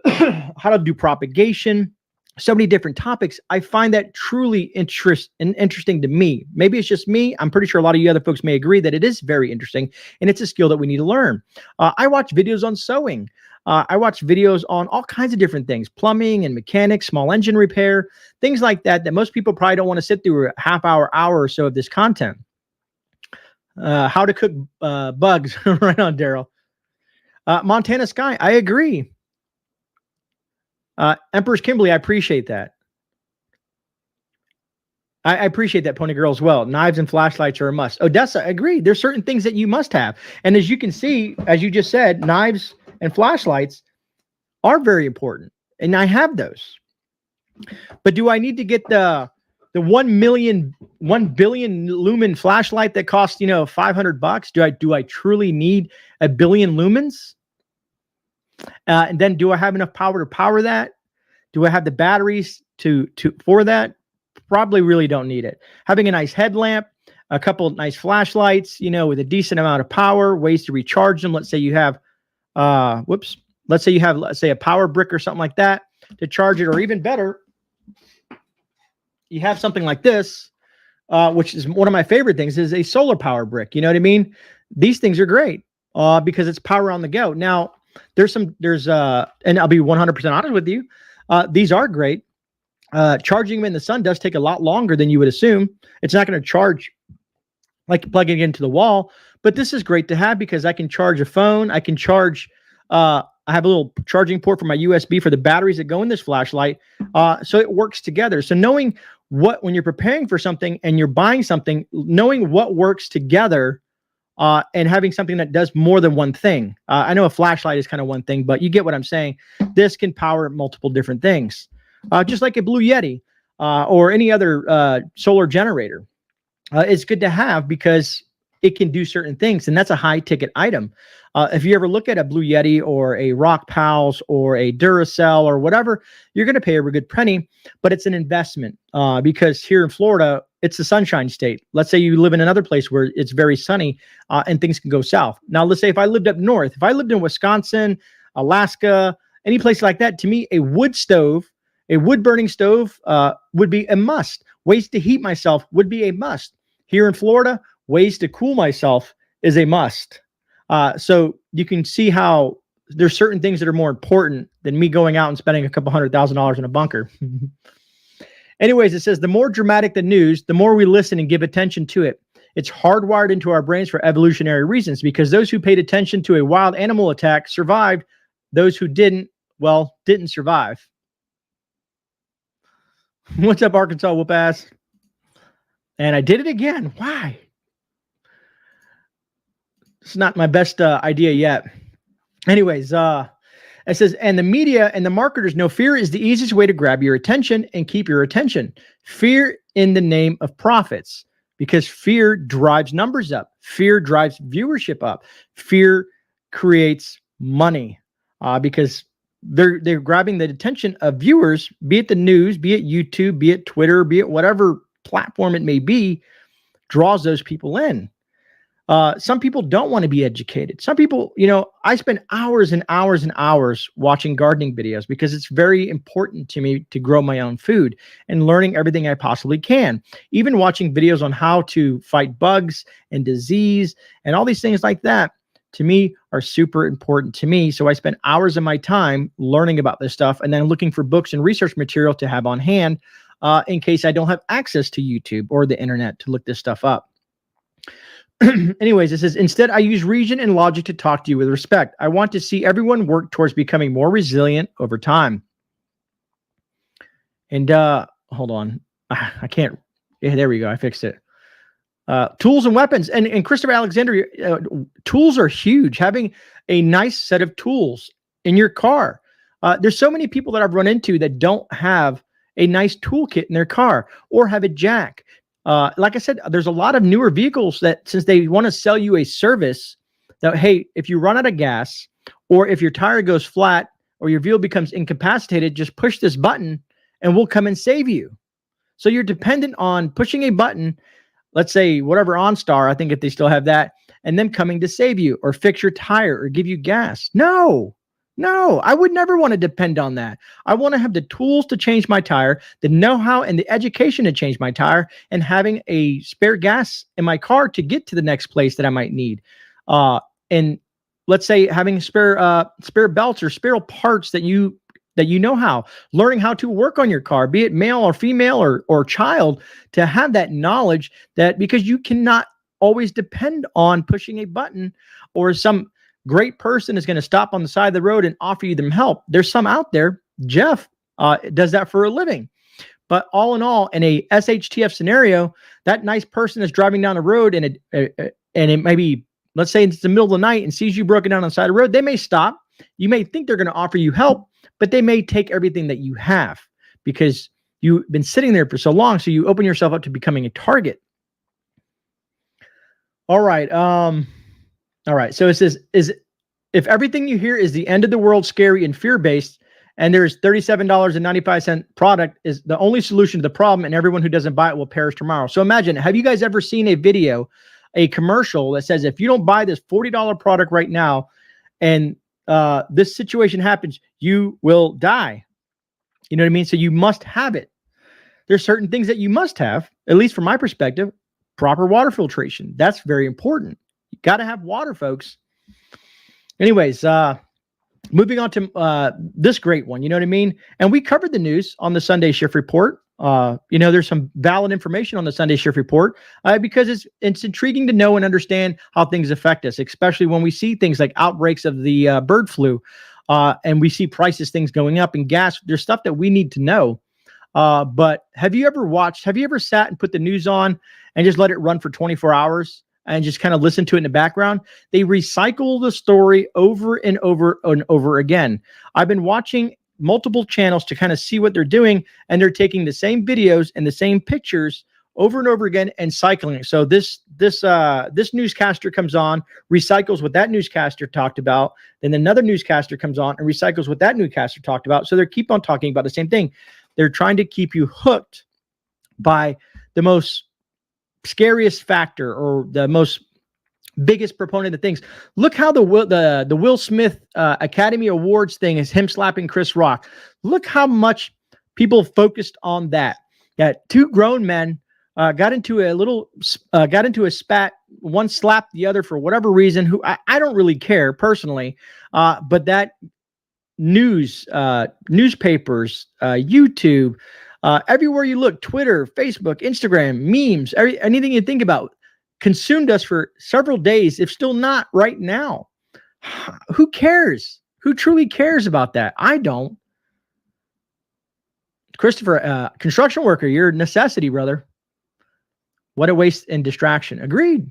how to do propagation, so many different topics. I find that truly interesting to me. Maybe it's just me. I'm pretty sure a lot of you other folks may agree that it is very interesting, and it's a skill that we need to learn. I watch videos on sewing. I watch videos on all kinds of different things, plumbing and mechanics, small engine repair, things like that, that most people probably don't want to sit through a half hour or so of this content. How to cook bugs. Right on, Daryl. Montana Sky, I agree. Empress Kimberly, I appreciate that. I appreciate that, Pony Girl, as well. Knives and flashlights are a must. Odessa, agree. There's certain things that you must have. And as you can see, as you just said, knives and flashlights are very important. And I have those. But do I need to get the 1 billion lumen flashlight that costs, $500? Do I truly need a billion lumens? And then do I have enough power to power that? Do I have the batteries for that? Probably really don't need it. Having a nice headlamp, a couple of nice flashlights, with a decent amount of power, ways to recharge them. Let's say you have, let's say a power brick or something like that to charge it, or even better, you have something like this, which is one of my favorite things, is a solar power brick. You know what I mean? These things are great because it's power on the go. Now, and I'll be 100% honest with you. These are great. Charging them in the sun does take a lot longer than you would assume. It's not going to charge like plugging it into the wall, but this is great to have because I can charge a phone. I can charge, I have a little charging port for my USB for the batteries that go in this flashlight. So it works together. So knowing when you're preparing for something and you're buying something, knowing what works together, and having something that does more than one thing. I know a flashlight is kind of one thing, but you get what I'm saying. This can power multiple different things, just like a Blue Yeti or any other solar generator. It's good to have because it can do certain things, and that's a high ticket item. If you ever look at a Blue Yeti or a Rock Pals or a Duracell or whatever, you're going to pay a good penny, but it's an investment because here in Florida, it's the sunshine state. Let's say you live in another place where it's very sunny and things can go south. Now, let's say if I lived up north, if I lived in Wisconsin, Alaska, any place like that, to me, a wood burning stove would be a must. Ways to heat myself would be a must. Here in Florida, ways to cool myself is a must. So you can see how there's certain things that are more important than me going out and spending a couple $100,000 in a bunker. Anyways, it says the more dramatic the news, the more we listen and give attention to it. It's hardwired into our brains for evolutionary reasons because those who paid attention to a wild animal attack survived. Those who didn't survive. What's up, Arkansas whoop ass? And I did it again. Why? It's not my best idea yet. Anyways, it says, and the media and the marketers know fear is the easiest way to grab your attention and keep your attention. Fear in the name of profits, because fear drives numbers up. Fear drives viewership up. Fear creates money because they're grabbing the attention of viewers, be it the news, be it YouTube, be it Twitter, be it whatever platform it may be, draws those people in. Some people don't want to be educated. Some people, I spend hours and hours and hours watching gardening videos because it's very important to me to grow my own food and learning everything I possibly can. Even watching videos on how to fight bugs and disease and all these things like that, to me, are super important to me. So I spend hours of my time learning about this stuff and then looking for books and research material to have on hand in case I don't have access to YouTube or the internet to look this stuff up. Anyways, it says, instead, I use reason and logic to talk to you with respect. I want to see everyone work towards becoming more resilient over time. And hold on. I can't. Yeah, there we go. I fixed it. Tools and weapons. And Christopher Alexander, tools are huge. Having a nice set of tools in your car. There's so many people that I've run into that don't have a nice toolkit in their car or have a jack. Like I said, there's a lot of newer vehicles that, since they want to sell you a service that, hey, if you run out of gas or if your tire goes flat or your vehicle becomes incapacitated, just push this button and we'll come and save you. So you're dependent on pushing a button, let's say whatever OnStar, I think if they still have that, and them coming to save you or fix your tire or give you gas. No, I would never want to depend on that. I want to have the tools to change my tire, the know-how and the education to change my tire, and having a spare gas in my car to get to the next place that I might need. And let's say having spare belts or spare parts that you know how, learning how to work on your car, be it male or female or child, to have that knowledge that, because you cannot always depend on pushing a button or some great person is going to stop on the side of the road and offer you them help. There's some out there. Jeff does that for a living. But all in all, in a SHTF scenario, that nice person is driving down the road and it may be, let's say it's the middle of the night and sees you broken down on the side of the road. They may stop. You may think they're going to offer you help, but they may take everything that you have because you've been sitting there for so long. So you open yourself up to becoming a target. All right. All right. So it says, if everything you hear is the end of the world, scary and fear-based, and there's $37.95 product is the only solution to the problem, and everyone who doesn't buy it will perish tomorrow. So imagine, have you guys ever seen a video, a commercial that says, if you don't buy this $40 product right now, and this situation happens, you will die? You know what I mean? So you must have it. There's certain things that you must have, at least from my perspective. Proper water filtration. That's very important. You got to have water, folks. Anyways, moving on to this great one, you know what I mean? And we covered the news on the Sunday Shift Report. There's some valid information on the Sunday Shift Report because it's intriguing to know and understand how things affect us, especially when we see things like outbreaks of the bird flu and we see things going up in gas. There's stuff that we need to know. But have you ever sat and put the news on and just let it run for 24 hours and just kind of listen to it in the background? They recycle the story over and over and over again. I've been watching multiple channels to kind of see what they're doing, and they're taking the same videos and the same pictures over and over again and cycling it. So this newscaster comes on, recycles what that newscaster talked about. Then another newscaster comes on and recycles what that newscaster talked about. So they keep on talking about the same thing. They're trying to keep you hooked by the most scariest factor or the most biggest proponent of things. Look how the Will Smith Academy Awards thing is him slapping Chris Rock. Look how much people focused on that. That two grown men got into a spat. One slapped the other for whatever reason. Who I don't really care personally, but that newspapers, YouTube, everywhere you look, Twitter, Facebook, Instagram, memes, anything you think about, consumed us for several days, if still not right now. Who cares? Who truly cares about that? I don't. Christopher, construction worker, you're a necessity, brother. What a waste and distraction. Agreed.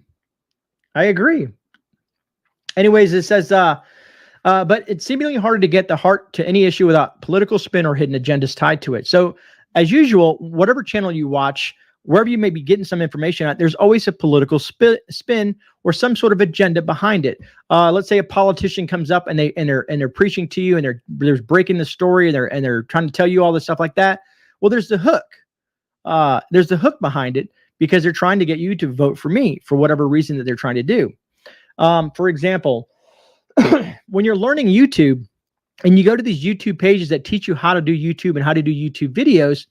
I agree. Anyways, it says, but it's seemingly harder to get the heart to any issue without political spin or hidden agendas tied to it. So as usual, whatever channel you watch, wherever you may be getting some information at, there's always a political spin or some sort of agenda behind it. Let's say a politician comes up and they're preaching to you, and they're breaking the story, and they're trying to tell you all this stuff like that. Well, there's the hook. There's the hook behind it, because they're trying to get you to vote for me for whatever reason that they're trying to do. For example, when you're learning YouTube and you go to these YouTube pages that teach you how to do YouTube and how to do YouTube videos,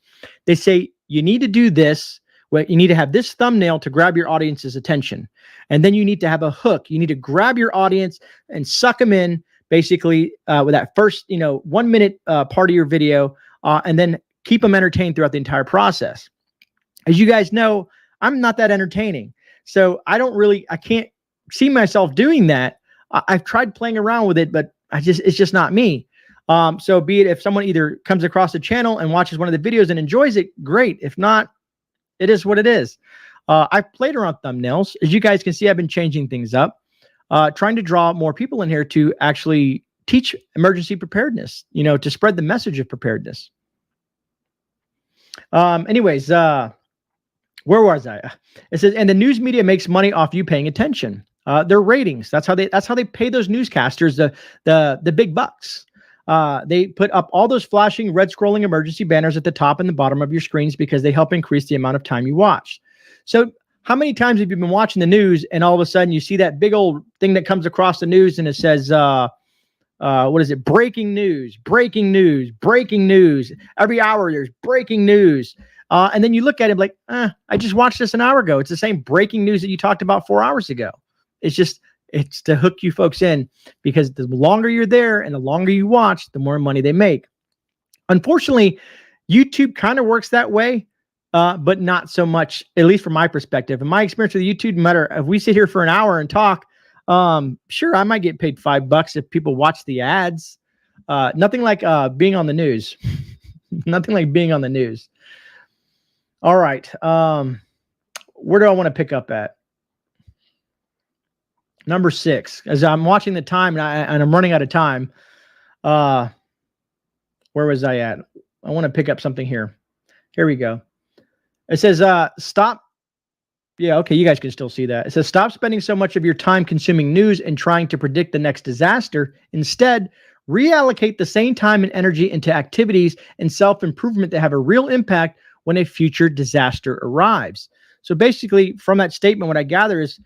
they say you need to do this. Well, you need to have this thumbnail to grab your audience's attention. And then you need to have a hook. You need to grab your audience and suck them in, basically, with that first, 1 minute part of your video, and then keep them entertained throughout the entire process. As you guys know, I'm not that entertaining. So I can't see myself doing that. I've tried playing around with it, but it's just not me. So be it, if someone either comes across the channel and watches one of the videos and enjoys it, great. If not, it is what it is. I've played around thumbnails. As you guys can see, I've been changing things up, trying to draw more people in here to actually teach emergency preparedness, to spread the message of preparedness. Anyways, where was I? It says, and the news media makes money off you paying attention. Their ratings. That's how they pay those newscasters the big bucks. They put up all those flashing red scrolling emergency banners at the top and the bottom of your screens because they help increase the amount of time you watch. So how many times have you been watching the news and all of a sudden you see that big old thing that comes across the news and it says, what is it? Breaking news, breaking news, breaking news. Every hour there's breaking news. And then you look at it like, I just watched this an hour ago. It's the same breaking news that you talked about 4 hours ago. It's to hook you folks in, because the longer you're there and the longer you watch, the more money they make. Unfortunately, YouTube kind of works that way, but not so much, at least from my perspective. In my experience with YouTube, no matter if we sit here for an hour and talk, sure, I might get paid $5 if people watch the ads. Nothing like being on the news. Nothing like being on the news. All right. Where do I want to pick up at? Number 6, as I'm watching the time and I'm running out of time. Where was I at? I want to pick up something here. Here we go. It says, stop. Yeah, okay, you guys can still see that. It says, stop spending so much of your time consuming news and trying to predict the next disaster. Instead, reallocate the same time and energy into activities and self-improvement that have a real impact when a future disaster arrives. So basically, from that statement, what I gather is,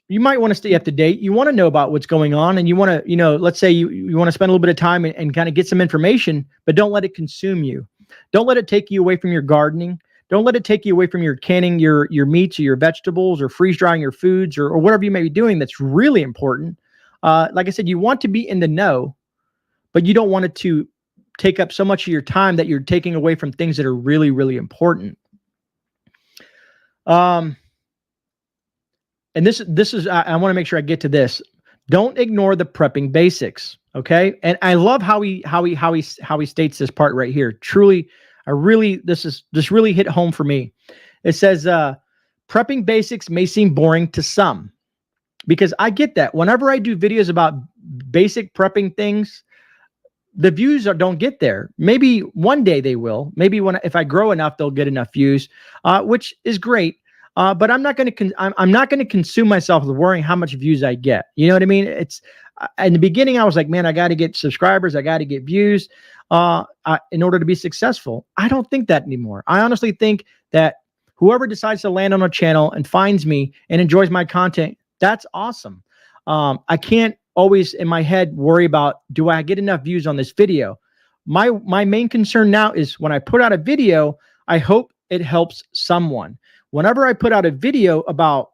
you might want to stay up to date. You want to know about what's going on, and you want to, let's say you want to spend a little bit of time and kind of get some information, but don't let it consume you. Don't let it take you away from your gardening. Don't let it take you away from your canning your meats or your vegetables, or freeze drying your foods, or whatever you may be doing that's really important. Like I said, you want to be in the know, but you don't want it to take up so much of your time that you're taking away from things that are really, really important. And this is, I want to make sure I get to this. Don't ignore the prepping basics. Okay. And I love how he states this part right here. Truly, this really hit home for me. It says, prepping basics may seem boring to some, because I get that. Whenever I do videos about basic prepping things, the views don't get there. Maybe one day they will. Maybe if I grow enough, they'll get enough views, which is great. But I'm not going to consume myself with worrying how much views I get. You know what I mean? It's in the beginning, I was like, man, I got to get subscribers. I got to get views in order to be successful. I don't think that anymore. I honestly think that whoever decides to land on a channel and finds me and enjoys my content, that's awesome. I can't always in my head worry about, do I get enough views on this video? My main concern now is when I put out a video, I hope it helps someone. Whenever I put out a video about,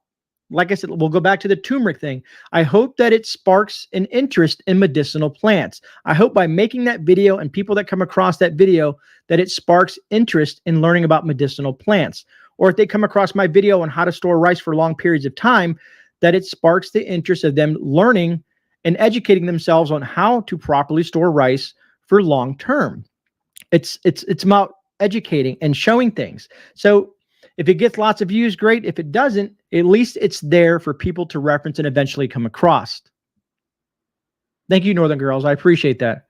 like I said, we'll go back to the turmeric thing. I hope that it sparks an interest in medicinal plants. I hope by making that video and people that come across that video, that it sparks interest in learning about medicinal plants. Or if they come across my video on how to store rice for long periods of time, that it sparks the interest of them learning and educating themselves on how to properly store rice for long term. It's about educating and showing things. So if it gets lots of views, great. If it doesn't, at least it's there for people to reference and eventually come across. Thank you, Northern Girls. I appreciate that.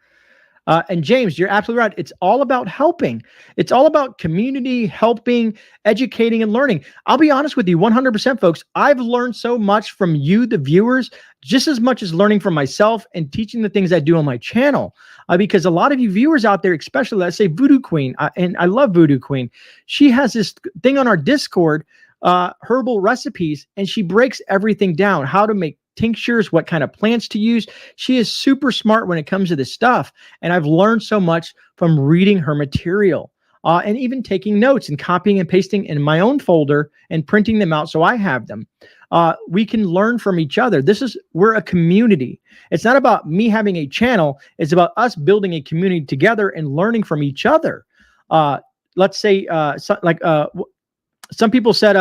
And James, you're absolutely right. It's all about helping. It's all about community, helping, educating, and learning. I'll be honest with you, 100%, folks. I've learned so much from you, the viewers, just as much as learning from myself and teaching the things I do on my channel. Because a lot of you viewers out there, especially, let's say Voodoo Queen, and I love Voodoo Queen. She has this thing on our Discord, herbal recipes, and she breaks everything down, how to make tinctures, what kind of plants to use. She is super smart when it comes to this stuff. And I've learned so much from reading her material, and even taking notes and copying and pasting in my own folder and printing them out so I have them. We can learn from each other. We're a community. It's not about me having a channel. It's about us building a community together and learning from each other. Let's say, some people said,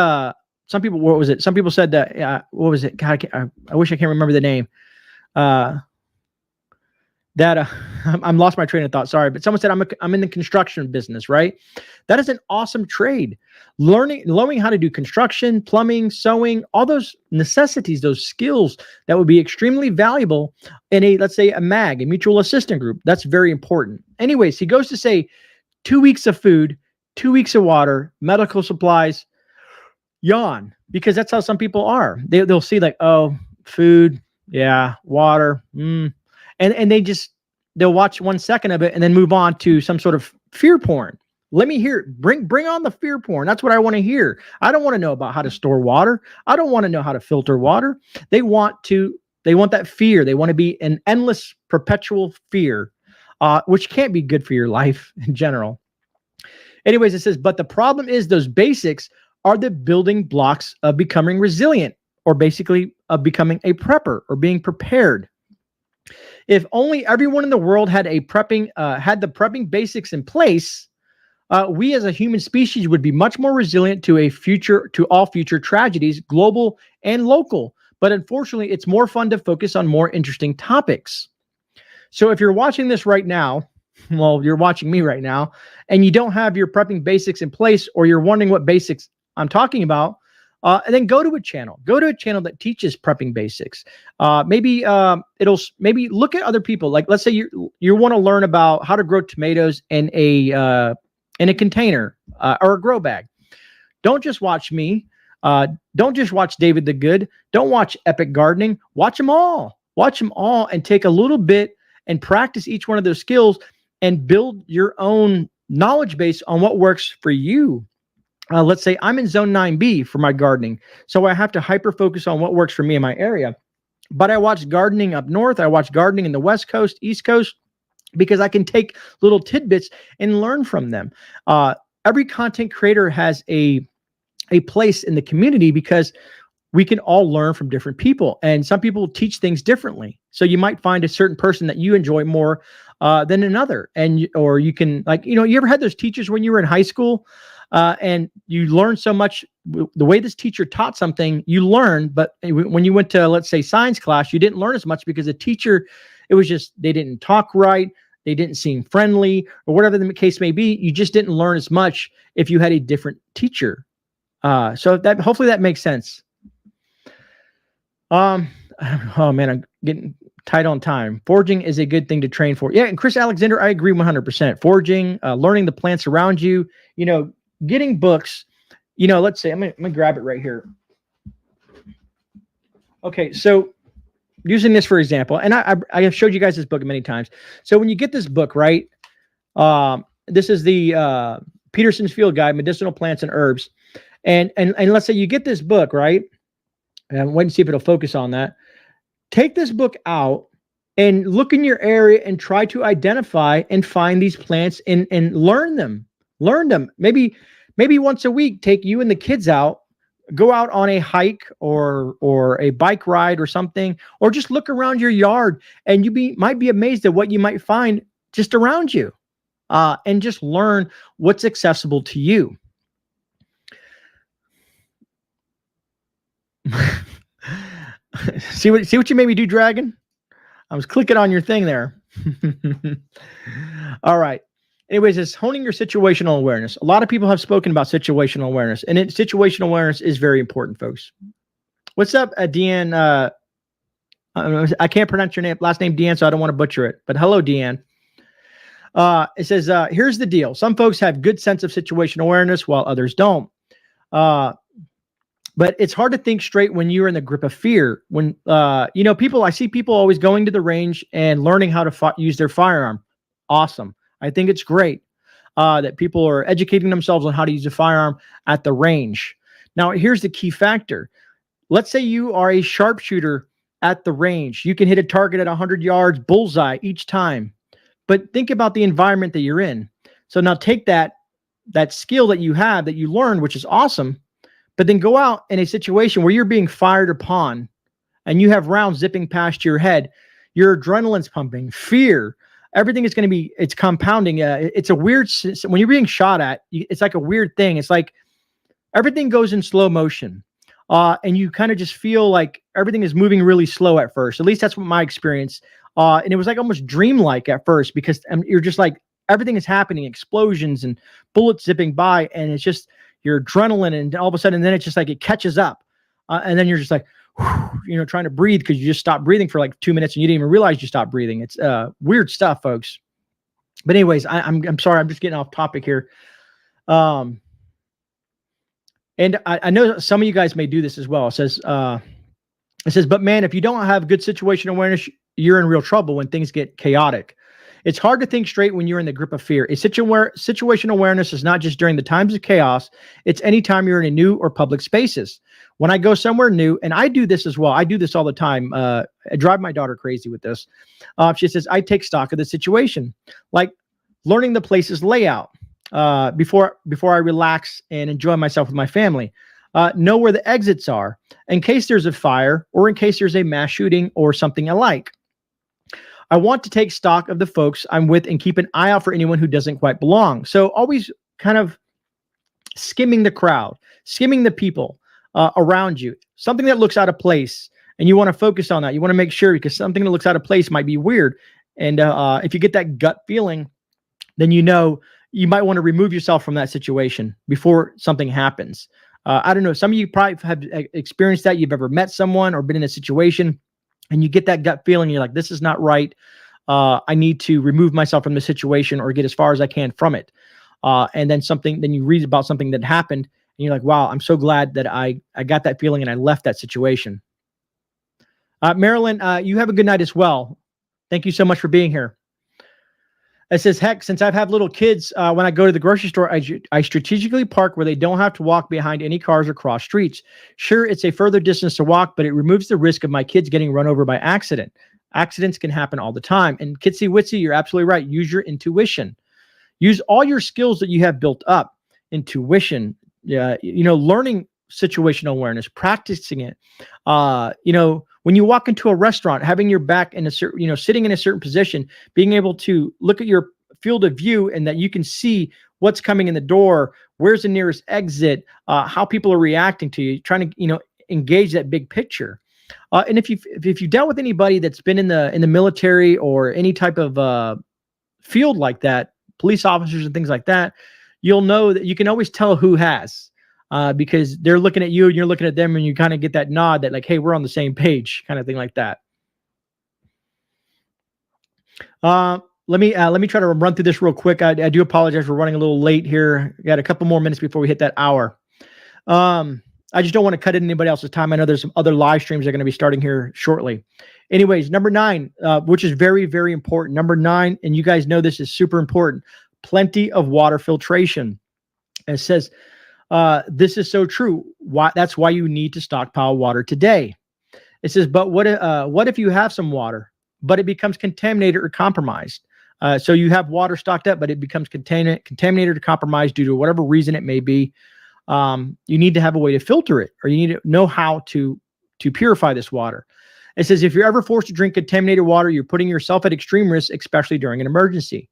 what was it? Some people said that, what was it? God, I wish I can't remember the name. I'm lost my train of thought. Sorry, but someone said I'm in the construction business, right? That is an awesome trade. Learning how to do construction, plumbing, sewing, all those necessities, those skills that would be extremely valuable in let's say a MAG, a mutual assistant group. That's very important. Anyways, he goes to say 2 weeks of food, 2 weeks of water, medical supplies. Yawn, because that's how some people are. They'll see like, oh, food, yeah, water, and they'll watch 1 second of it and then move on to some sort of fear porn. Let me hear it. Bring on the fear porn. That's what I want to hear. I don't want to know about how to store water. I don't want to know how to filter water. They want that fear. They want to be an endless, perpetual fear, which can't be good for your life in general. Anyways, it says, but the problem is those basics are the building blocks of becoming resilient, or basically of becoming a prepper or being prepared. If only everyone in the world had the prepping basics in place, we as a human species would be much more resilient to all future tragedies, global and local. But unfortunately, it's more fun to focus on more interesting topics. So if you're watching this right now, well, you're watching me right now, and you don't have your prepping basics in place, or you're wondering what basics I'm talking about, and then go to a channel that teaches prepping basics. Maybe look at other people. Like, let's say you want to learn about how to grow tomatoes in a container, or a grow bag. Don't just watch me. Don't just watch David the Good. Don't watch Epic Gardening. Watch them all. Watch them all and take a little bit and practice each one of those skills and build your own knowledge base on what works for you. Let's say I'm in zone 9B for my gardening, so I have to hyper focus on what works for me in my area. But I watch gardening up north. I watch gardening in the West Coast, East Coast, because I can take little tidbits and learn from them. Every content creator has a place in the community, because we can all learn from different people, and some people teach things differently. So you might find a certain person that you enjoy more than another, or you can, like, you ever had those teachers when you were in high school? And you learn so much. The way this teacher taught something, you learn, but when you went to, let's say, science class, you didn't learn as much because the teacher, it was just, they didn't talk right, they didn't seem friendly, or whatever the case may be. You just didn't learn as much if you had a different teacher. So hopefully that makes sense. Oh man, I'm getting tight on time. Foraging is a good thing to train for. Yeah, and Chris Alexander, I agree 100%. Foraging, learning the plants around you, getting books, let's say, I'm gonna grab it right here. Okay, so using this for example, and I have showed you guys this book many times. So when you get this book, right, this is the Peterson's Field Guide, Medicinal Plants and Herbs. And let's say you get this book, right? And I'm waiting to see if it'll focus on that. Take this book out and look in your area and try to identify and find these plants and learn them. Learn them. Maybe once a week, take you and the kids out, go out on a hike or a bike ride or something, or just look around your yard, and might be amazed at what you might find just around you, and just learn what's accessible to you. See what you made me do, Dragon? I was clicking on your thing there. All right. Anyways, it's honing your situational awareness. A lot of people have spoken about situational awareness, and situational awareness is very important, folks. What's up, Deanne? I can't pronounce your last name, Deanne, so I don't want to butcher it. But hello, Deanne. It says, here's the deal. Some folks have good sense of situational awareness while others don't. But it's hard to think straight when you're in the grip of fear. When, I see people always going to the range and learning how to use their firearm. Awesome. I think it's great that people are educating themselves on how to use a firearm at the range. Now, here's the key factor. Let's say you are a sharpshooter at the range. You can hit a target at 100 yards, bullseye each time. But think about the environment that you're in. So now take that skill that you have, that you learned, which is awesome, but then go out in a situation where you're being fired upon and you have rounds zipping past your head. Your adrenaline's pumping, fear, everything is going to be, it's compounding. It's a weird, when you're being shot at, it's like a weird thing. It's like everything goes in slow motion. And you kind of just feel like everything is moving really slow at first. At least that's what my experience. And it was like almost dreamlike at first because you're just like, everything is happening, explosions and bullets zipping by. And it's just your adrenaline. And all of a sudden, then it's just like, it catches up. And then you're just like, whew, trying to breathe because you just stopped breathing for like 2 minutes and you didn't even realize you stopped breathing. It's weird stuff, folks. But anyways, I'm sorry. I'm just getting off topic here. And I know some of you guys may do this as well. It says, but man, if you don't have good situational awareness, you're in real trouble when things get chaotic. It's hard to think straight when you're in the grip of fear. Situational awareness is not just during the times of chaos. It's anytime you're in a new or public spaces. When I go somewhere new, and I do this as well. I do this all the time. I drive my daughter crazy with this. She says, I take stock of the situation, like learning the place's layout before I relax and enjoy myself with my family. Know where the exits are in case there's a fire or in case there's a mass shooting or something alike. I want to take stock of the folks I'm with and keep an eye out for anyone who doesn't quite belong. So always kind of skimming the crowd, skimming the people around you, something that looks out of place. And you want to focus on that. You want to make sure, because something that looks out of place might be weird. And if you get that gut feeling, then you might want to remove yourself from that situation before something happens. I don't know. Some of you probably have experienced that. You've ever met someone or been in a situation and you get that gut feeling. You're like, this is not right. I need to remove myself from the situation or get as far as I can from it. And then you read about something that happened and you're like, wow, I'm so glad that I got that feeling and I left that situation. Marilyn, you have a good night as well. Thank you so much for being here. It says, heck, since I've had little kids, when I go to the grocery store, I strategically park where they don't have to walk behind any cars or cross streets. Sure, it's a further distance to walk, but it removes the risk of my kids getting run over by accident. Accidents can happen all the time. And Kitsy Witsy, you're absolutely right. Use your intuition. Use all your skills that you have built up. Intuition, learning situational awareness, practicing it. When you walk into a restaurant, having your back in a certain, sitting in a certain position, being able to look at your field of view and that you can see what's coming in the door, where's the nearest exit, how people are reacting to you, trying to, engage that big picture. And if you dealt with anybody that's been in the military or any type of field like that, police officers and things like that, you'll know that you can always tell who has. Because they're looking at you and you're looking at them and you kind of get that nod that like, hey, we're on the same page, kind of thing like that. Let me try to run through this real quick. I do apologize. We're running a little late here. We got a couple more minutes before we hit that hour. I just don't want to cut in anybody else's time. I know there's some other live streams that are going to be starting here shortly. Anyways, number 9, which is very, very important. Number 9, and you guys know this is super important. Plenty of water filtration. And it says, this is so true. That's why you need to stockpile water today. It says, but what if you have some water, but it becomes contaminated or compromised? So you have water stocked up, but it becomes contaminated or compromised due to whatever reason it may be. You need to have a way to filter it, or you need to know how to purify this water. It says, if you're ever forced to drink contaminated water, you're putting yourself at extreme risk, especially during an emergency.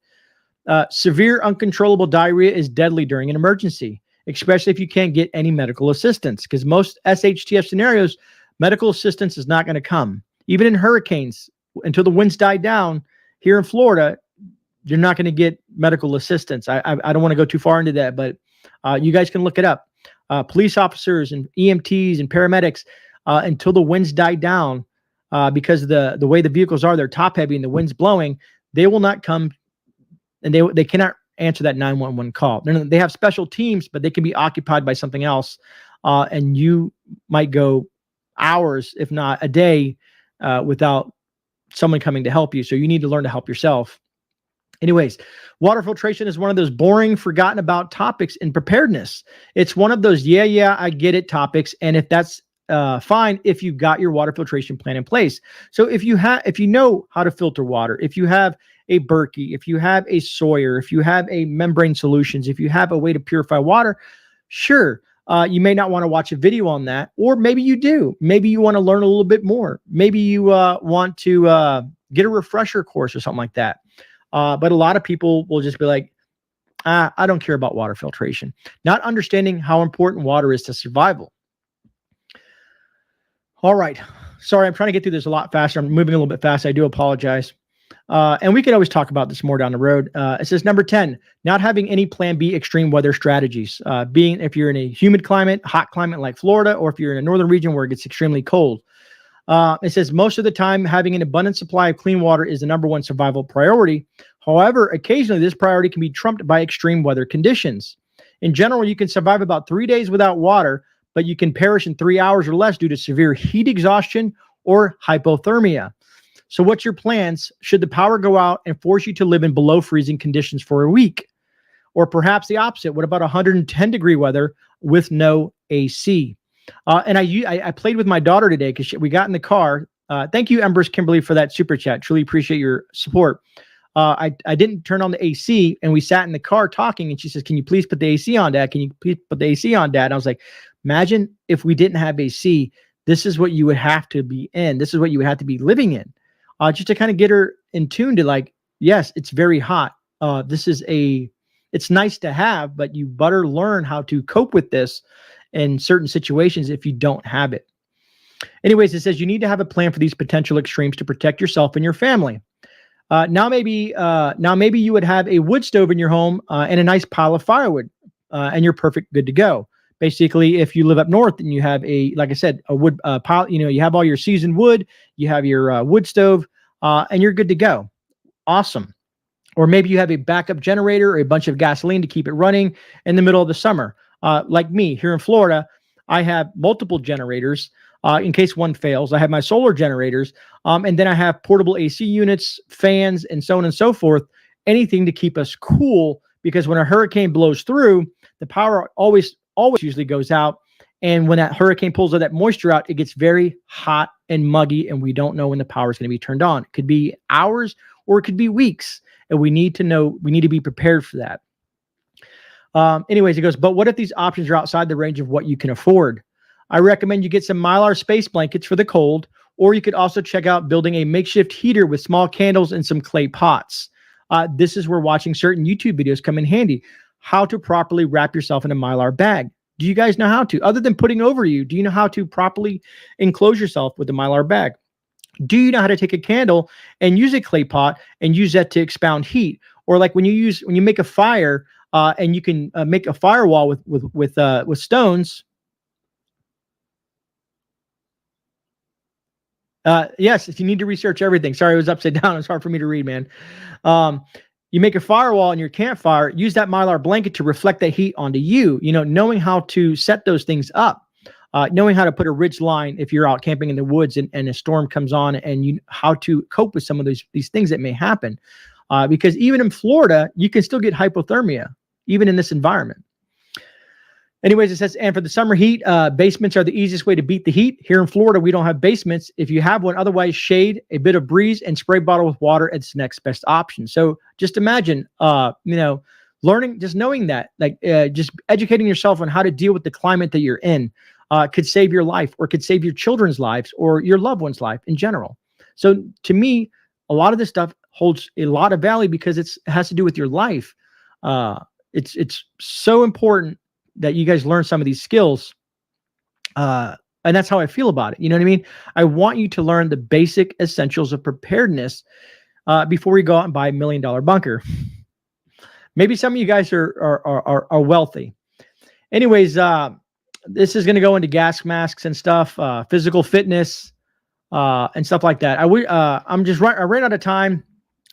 Severe uncontrollable diarrhea is deadly during an emergency, especially if you can't get any medical assistance, because most SHTF scenarios, medical assistance is not going to come. Even in hurricanes, until the winds die down here in Florida, you're not going to get medical assistance. I don't want to go too far into that, but you guys can look it up. Police officers and EMTs and paramedics, until the winds die down, because the way the vehicles are, they're top heavy and the wind's blowing, they will not come and they cannot answer that 911 call. They have special teams, but they can be occupied by something else, and you might go hours, if not a day, without someone coming to help you. So you need to learn to help yourself. Anyways, water filtration is one of those boring, forgotten about topics in preparedness. It's one of those, yeah, I get it topics. And if that's fine, if you've got your water filtration plan in place. So if you know how to filter water, if you have a Berkey, if you have a Sawyer, if you have a membrane solutions, if you have a way to purify water, sure. You may not want to watch a video on that, or maybe you do. Maybe you want to learn a little bit more. Maybe you want to get a refresher course or something like that. But a lot of people will just be like, I don't care about water filtration, not understanding how important water is to survival. All right. Sorry, I'm trying to get through this a lot faster. I'm moving a little bit fast. I do apologize. And we can always talk about this more down the road. It says number 10, not having any plan B extreme weather strategies. Being if you're in a humid climate, hot climate like Florida, or if you're in a northern region where it gets extremely cold. It says most of the time having an abundant supply of clean water is the number one survival priority. However, occasionally this priority can be trumped by extreme weather conditions. In general, you can survive about 3 days without water, but you can perish in 3 hours or less due to severe heat exhaustion or hypothermia. So what's your plans should the power go out and force you to live in below freezing conditions for a week? Or perhaps the opposite. What about 110 degree weather with no AC? And I played with my daughter today because we got in the car. Thank you, Embers Kimberly, for that super chat. Truly appreciate your support. I didn't turn on the AC, and we sat in the car talking, and she says, can you please put the AC on, Dad? Can you please put the AC on, Dad? And I was like, imagine if we didn't have AC, this is what you would have to be in. This is what you would have to be living in. Just to kind of get her in tune to like, yes, it's very hot. It's nice to have, but you better learn how to cope with this in certain situations if you don't have it. Anyways, it says you need to have a plan for these potential extremes to protect yourself and your family. Now maybe you would have a wood stove in your home and a nice pile of firewood, and you're perfect, good to go. Basically, if you live up north and you have like I said, a wood pile, you have all your seasoned wood, you have your wood stove, and you're good to go. Awesome. Or maybe you have a backup generator or a bunch of gasoline to keep it running in the middle of the summer. Like me here in Florida, I have multiple generators in case one fails. I have my solar generators, and then I have portable AC units, fans, and so on and so forth. Anything to keep us cool, because when a hurricane blows through, the power always usually goes out. And when that hurricane pulls all that moisture out, it gets very hot and muggy, and we don't know when the power is going to be turned on. It could be hours or it could be weeks, and we need to be prepared for that. Anyways, it goes, but what if these options are outside the range of what you can afford? I recommend you get some Mylar space blankets for the cold, or you could also check out building a makeshift heater with small candles and some clay pots. This is where watching certain YouTube videos come in handy. How to properly wrap yourself in a Mylar bag. Do you guys know how to? Other than putting over you, do you know how to properly enclose yourself with a Mylar bag? Do you know how to take a candle and use a clay pot and use that to expound heat? Or like when you make a fire and you can make a firewall with stones. Yes, if you need to research everything. Sorry, it was upside down. It's hard for me to read, man. You make a firewall in your campfire, use that Mylar blanket to reflect that heat onto you, knowing how to set those things up, knowing how to put a ridge line if you're out camping in the woods and a storm comes on, and how to cope with some of these things that may happen. Because even in Florida, you can still get hypothermia, even in this environment. Anyways, it says, and for the summer heat, basements are the easiest way to beat the heat. Here in Florida, we don't have basements. If you have one, otherwise shade, a bit of breeze, and spray bottle with water, it's the next best option. So just imagine, learning, just knowing that, just educating yourself on how to deal with the climate that you're in could save your life, or could save your children's lives, or your loved one's life in general. So to me, a lot of this stuff holds a lot of value because it has to do with your life. It's so important that you guys learn some of these skills. And that's how I feel about it. You know what I mean? I want you to learn the basic essentials of preparedness before you go out and buy $1 million bunker. Maybe some of you guys are wealthy. Anyways, this is going to go into gas masks and stuff, physical fitness, and stuff like that. I ran out of time.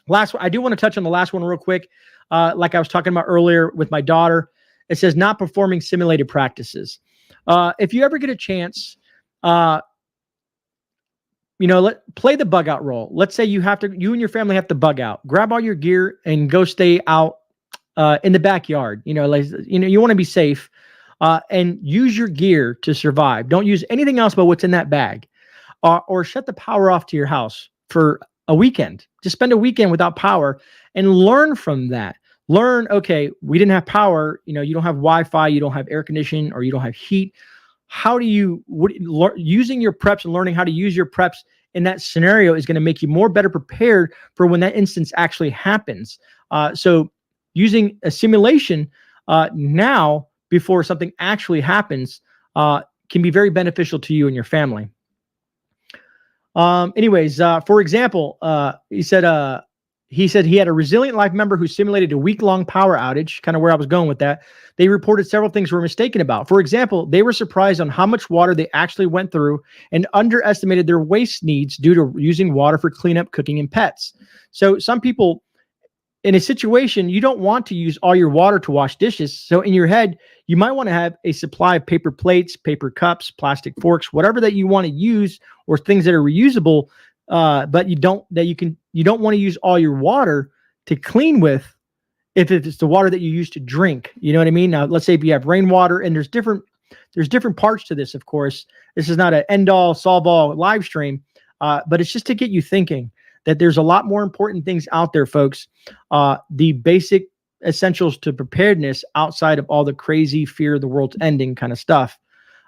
Last one, I do want to touch on the last one real quick. like I was talking about earlier with my daughter. It says not performing simulated practices. If you ever get a chance, play the bug out role. Let's say you and your family have to bug out. Grab all your gear and go stay out in the backyard. You want to be safe, and use your gear to survive. Don't use anything else but what's in that bag, or shut the power off to your house for a weekend. Just spend a weekend without power and learn from that. Learn, okay, we didn't have power. You don't have Wi-Fi, you don't have air conditioning, or you don't have heat. How do using your preps and learning how to use your preps in that scenario is going to make you better prepared for when that instance actually happens. So using a simulation now before something actually happens can be very beneficial to you and your family. For example, he said he had a resilient life member who simulated a week-long power outage, kind of where I was going with that. They reported several things were mistaken about. For example, they were surprised on how much water they actually went through and underestimated their waste needs due to using water for cleanup, cooking, and pets. So some people, in a situation, you don't want to use all your water to wash dishes. So in your head, you might want to have a supply of paper plates, paper cups, plastic forks, whatever that you want to use, or things that are reusable. But you don't want to use all your water to clean with if it's the water that you use to drink. You know what I mean? Now, let's say if you have rainwater, and there's different parts to this, of course. This is not an end-all, solve-all live stream, but it's just to get you thinking that there's a lot more important things out there, folks. The basic essentials to preparedness outside of all the crazy fear of the world's ending kind of stuff.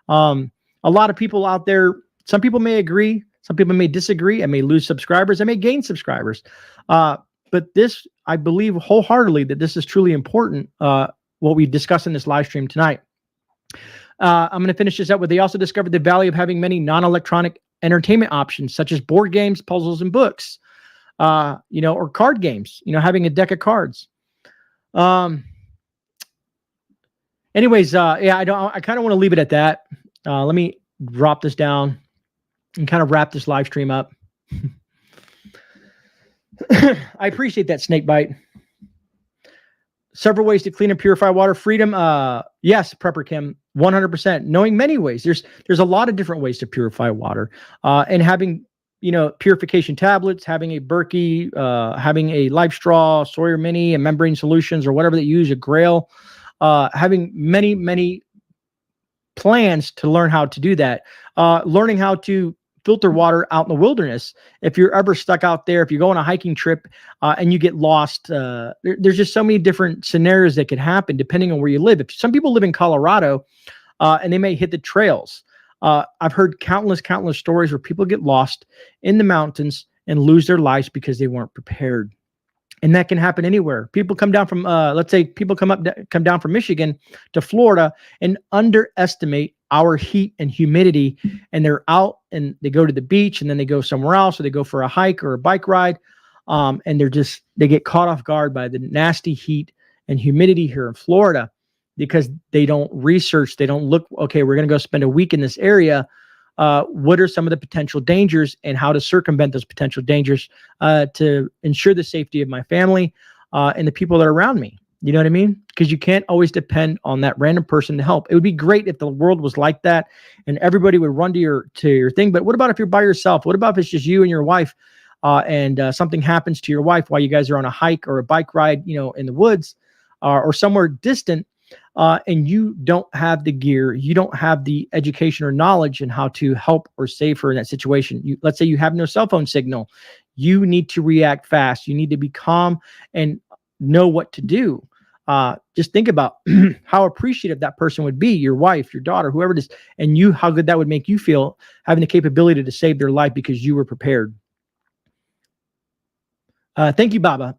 A lot of people out there, some people may agree, some people may disagree. I may lose subscribers. I may gain subscribers. But this, I believe wholeheartedly that this is truly important, what we discussed in this live stream tonight. I'm going to finish this up with, they also discovered the value of having many non-electronic entertainment options, such as board games, puzzles, and books, or card games, having a deck of cards. I kind of want to leave it at that. Let me drop this down and kind of wrap this live stream up. I appreciate that, Snakebite. Several ways to clean and purify water. Freedom. Yes, Prepper Kim, 100%. Knowing many ways. There's a lot of different ways to purify water. And having, purification tablets, having a Berkey, having a Life Straw, Sawyer Mini, and membrane solutions, or whatever that you use, a Grail. Having many, many plans to learn how to do that. Learning how to filter water out in the wilderness. If you're ever stuck out there, if you go on a hiking trip and you get lost, there's just so many different scenarios that could happen depending on where you live. If some people live in Colorado and they may hit the trails. I've heard countless stories where people get lost in the mountains and lose their lives because they weren't prepared. And that can happen anywhere. People come down from, let's say people come down from Michigan to Florida and underestimate our heat and humidity, and they're out and they go to the beach and then they go somewhere else, or they go for a hike or a bike ride, and they get caught off guard by the nasty heat and humidity here in Florida because they don't research, they don't look, okay, we're going to go spend a week in this area. What are some of the potential dangers and how to circumvent those potential dangers to ensure the safety of my family and the people that are around me? You know what I mean? Because you can't always depend on that random person to help. It would be great if the world was like that and everybody would run to your thing. But what about if you're by yourself? What about if it's just you and your wife and something happens to your wife while you guys are on a hike or a bike ride, in the woods or somewhere distant, and you don't have the gear, you don't have the education or knowledge in how to help or save her in that situation. Let's say you have no cell phone signal. You need to react fast. You need to be calm and know what to do. Just think about how appreciative that person would be, your wife, your daughter, whoever it is, and how good that would make you feel having the capability to save their life because you were prepared. Thank you, Baba.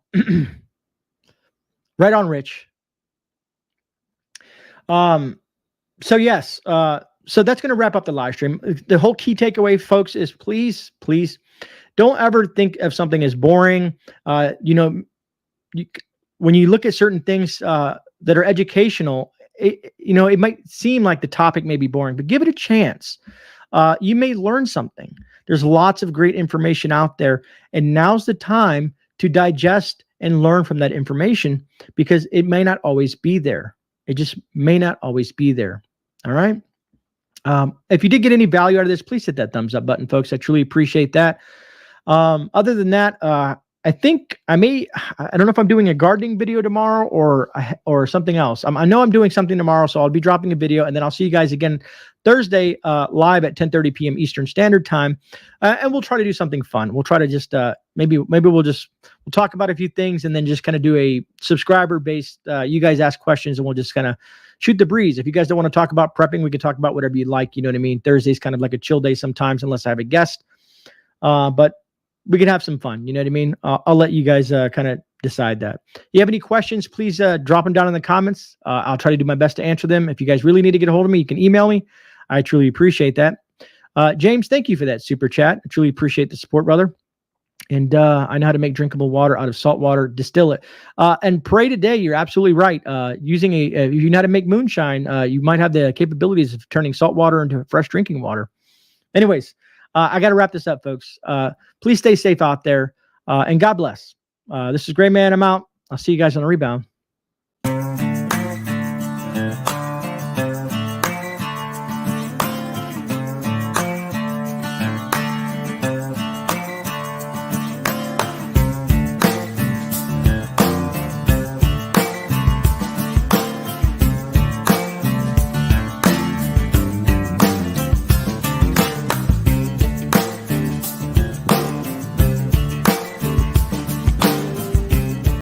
Right on, Rich. So yes, so that's going to wrap up the live stream. The whole key takeaway, folks, is please don't ever think of something as boring. When you look at certain things that are educational, it might seem like the topic may be boring, but give it a chance. You may learn something. There's lots of great information out there, and now's the time to digest and learn from that information, because it may not always be there. It just may not always be there. All right. If you did get any value out of this, please hit that thumbs up button, folks. I truly appreciate that. Other than that, I think I don't know if I'm doing a gardening video tomorrow or something else. I know I'm doing something tomorrow, so I'll be dropping a video, and then I'll see you guys again Thursday, live at 10:30 p.m. Eastern Standard Time. And we'll try to do something fun. We'll try to just, maybe we'll talk about a few things, and then just kind of do a subscriber based, you guys ask questions, and we'll just kind of shoot the breeze. If you guys don't want to talk about prepping, we can talk about whatever you like. You know what I mean? Thursday's kind of like a chill day sometimes, unless I have a guest. But we can have some fun. You know what I mean? I'll let you guys kind of decide that. You have any questions, please drop them down in the comments. I'll try to do my best to answer them. If you guys really need to get a hold of me, you can email me. I truly appreciate that. James, thank you for that super chat. I truly appreciate the support, brother. And I know how to make drinkable water out of salt water, distill it. And pray today, you're absolutely right. If you know how to make moonshine, you might have the capabilities of turning salt water into fresh drinking water. Anyways, I got to wrap this up, folks. Please stay safe out there, and God bless. This is GreyMan. I'm out. I'll see you guys on the rebound.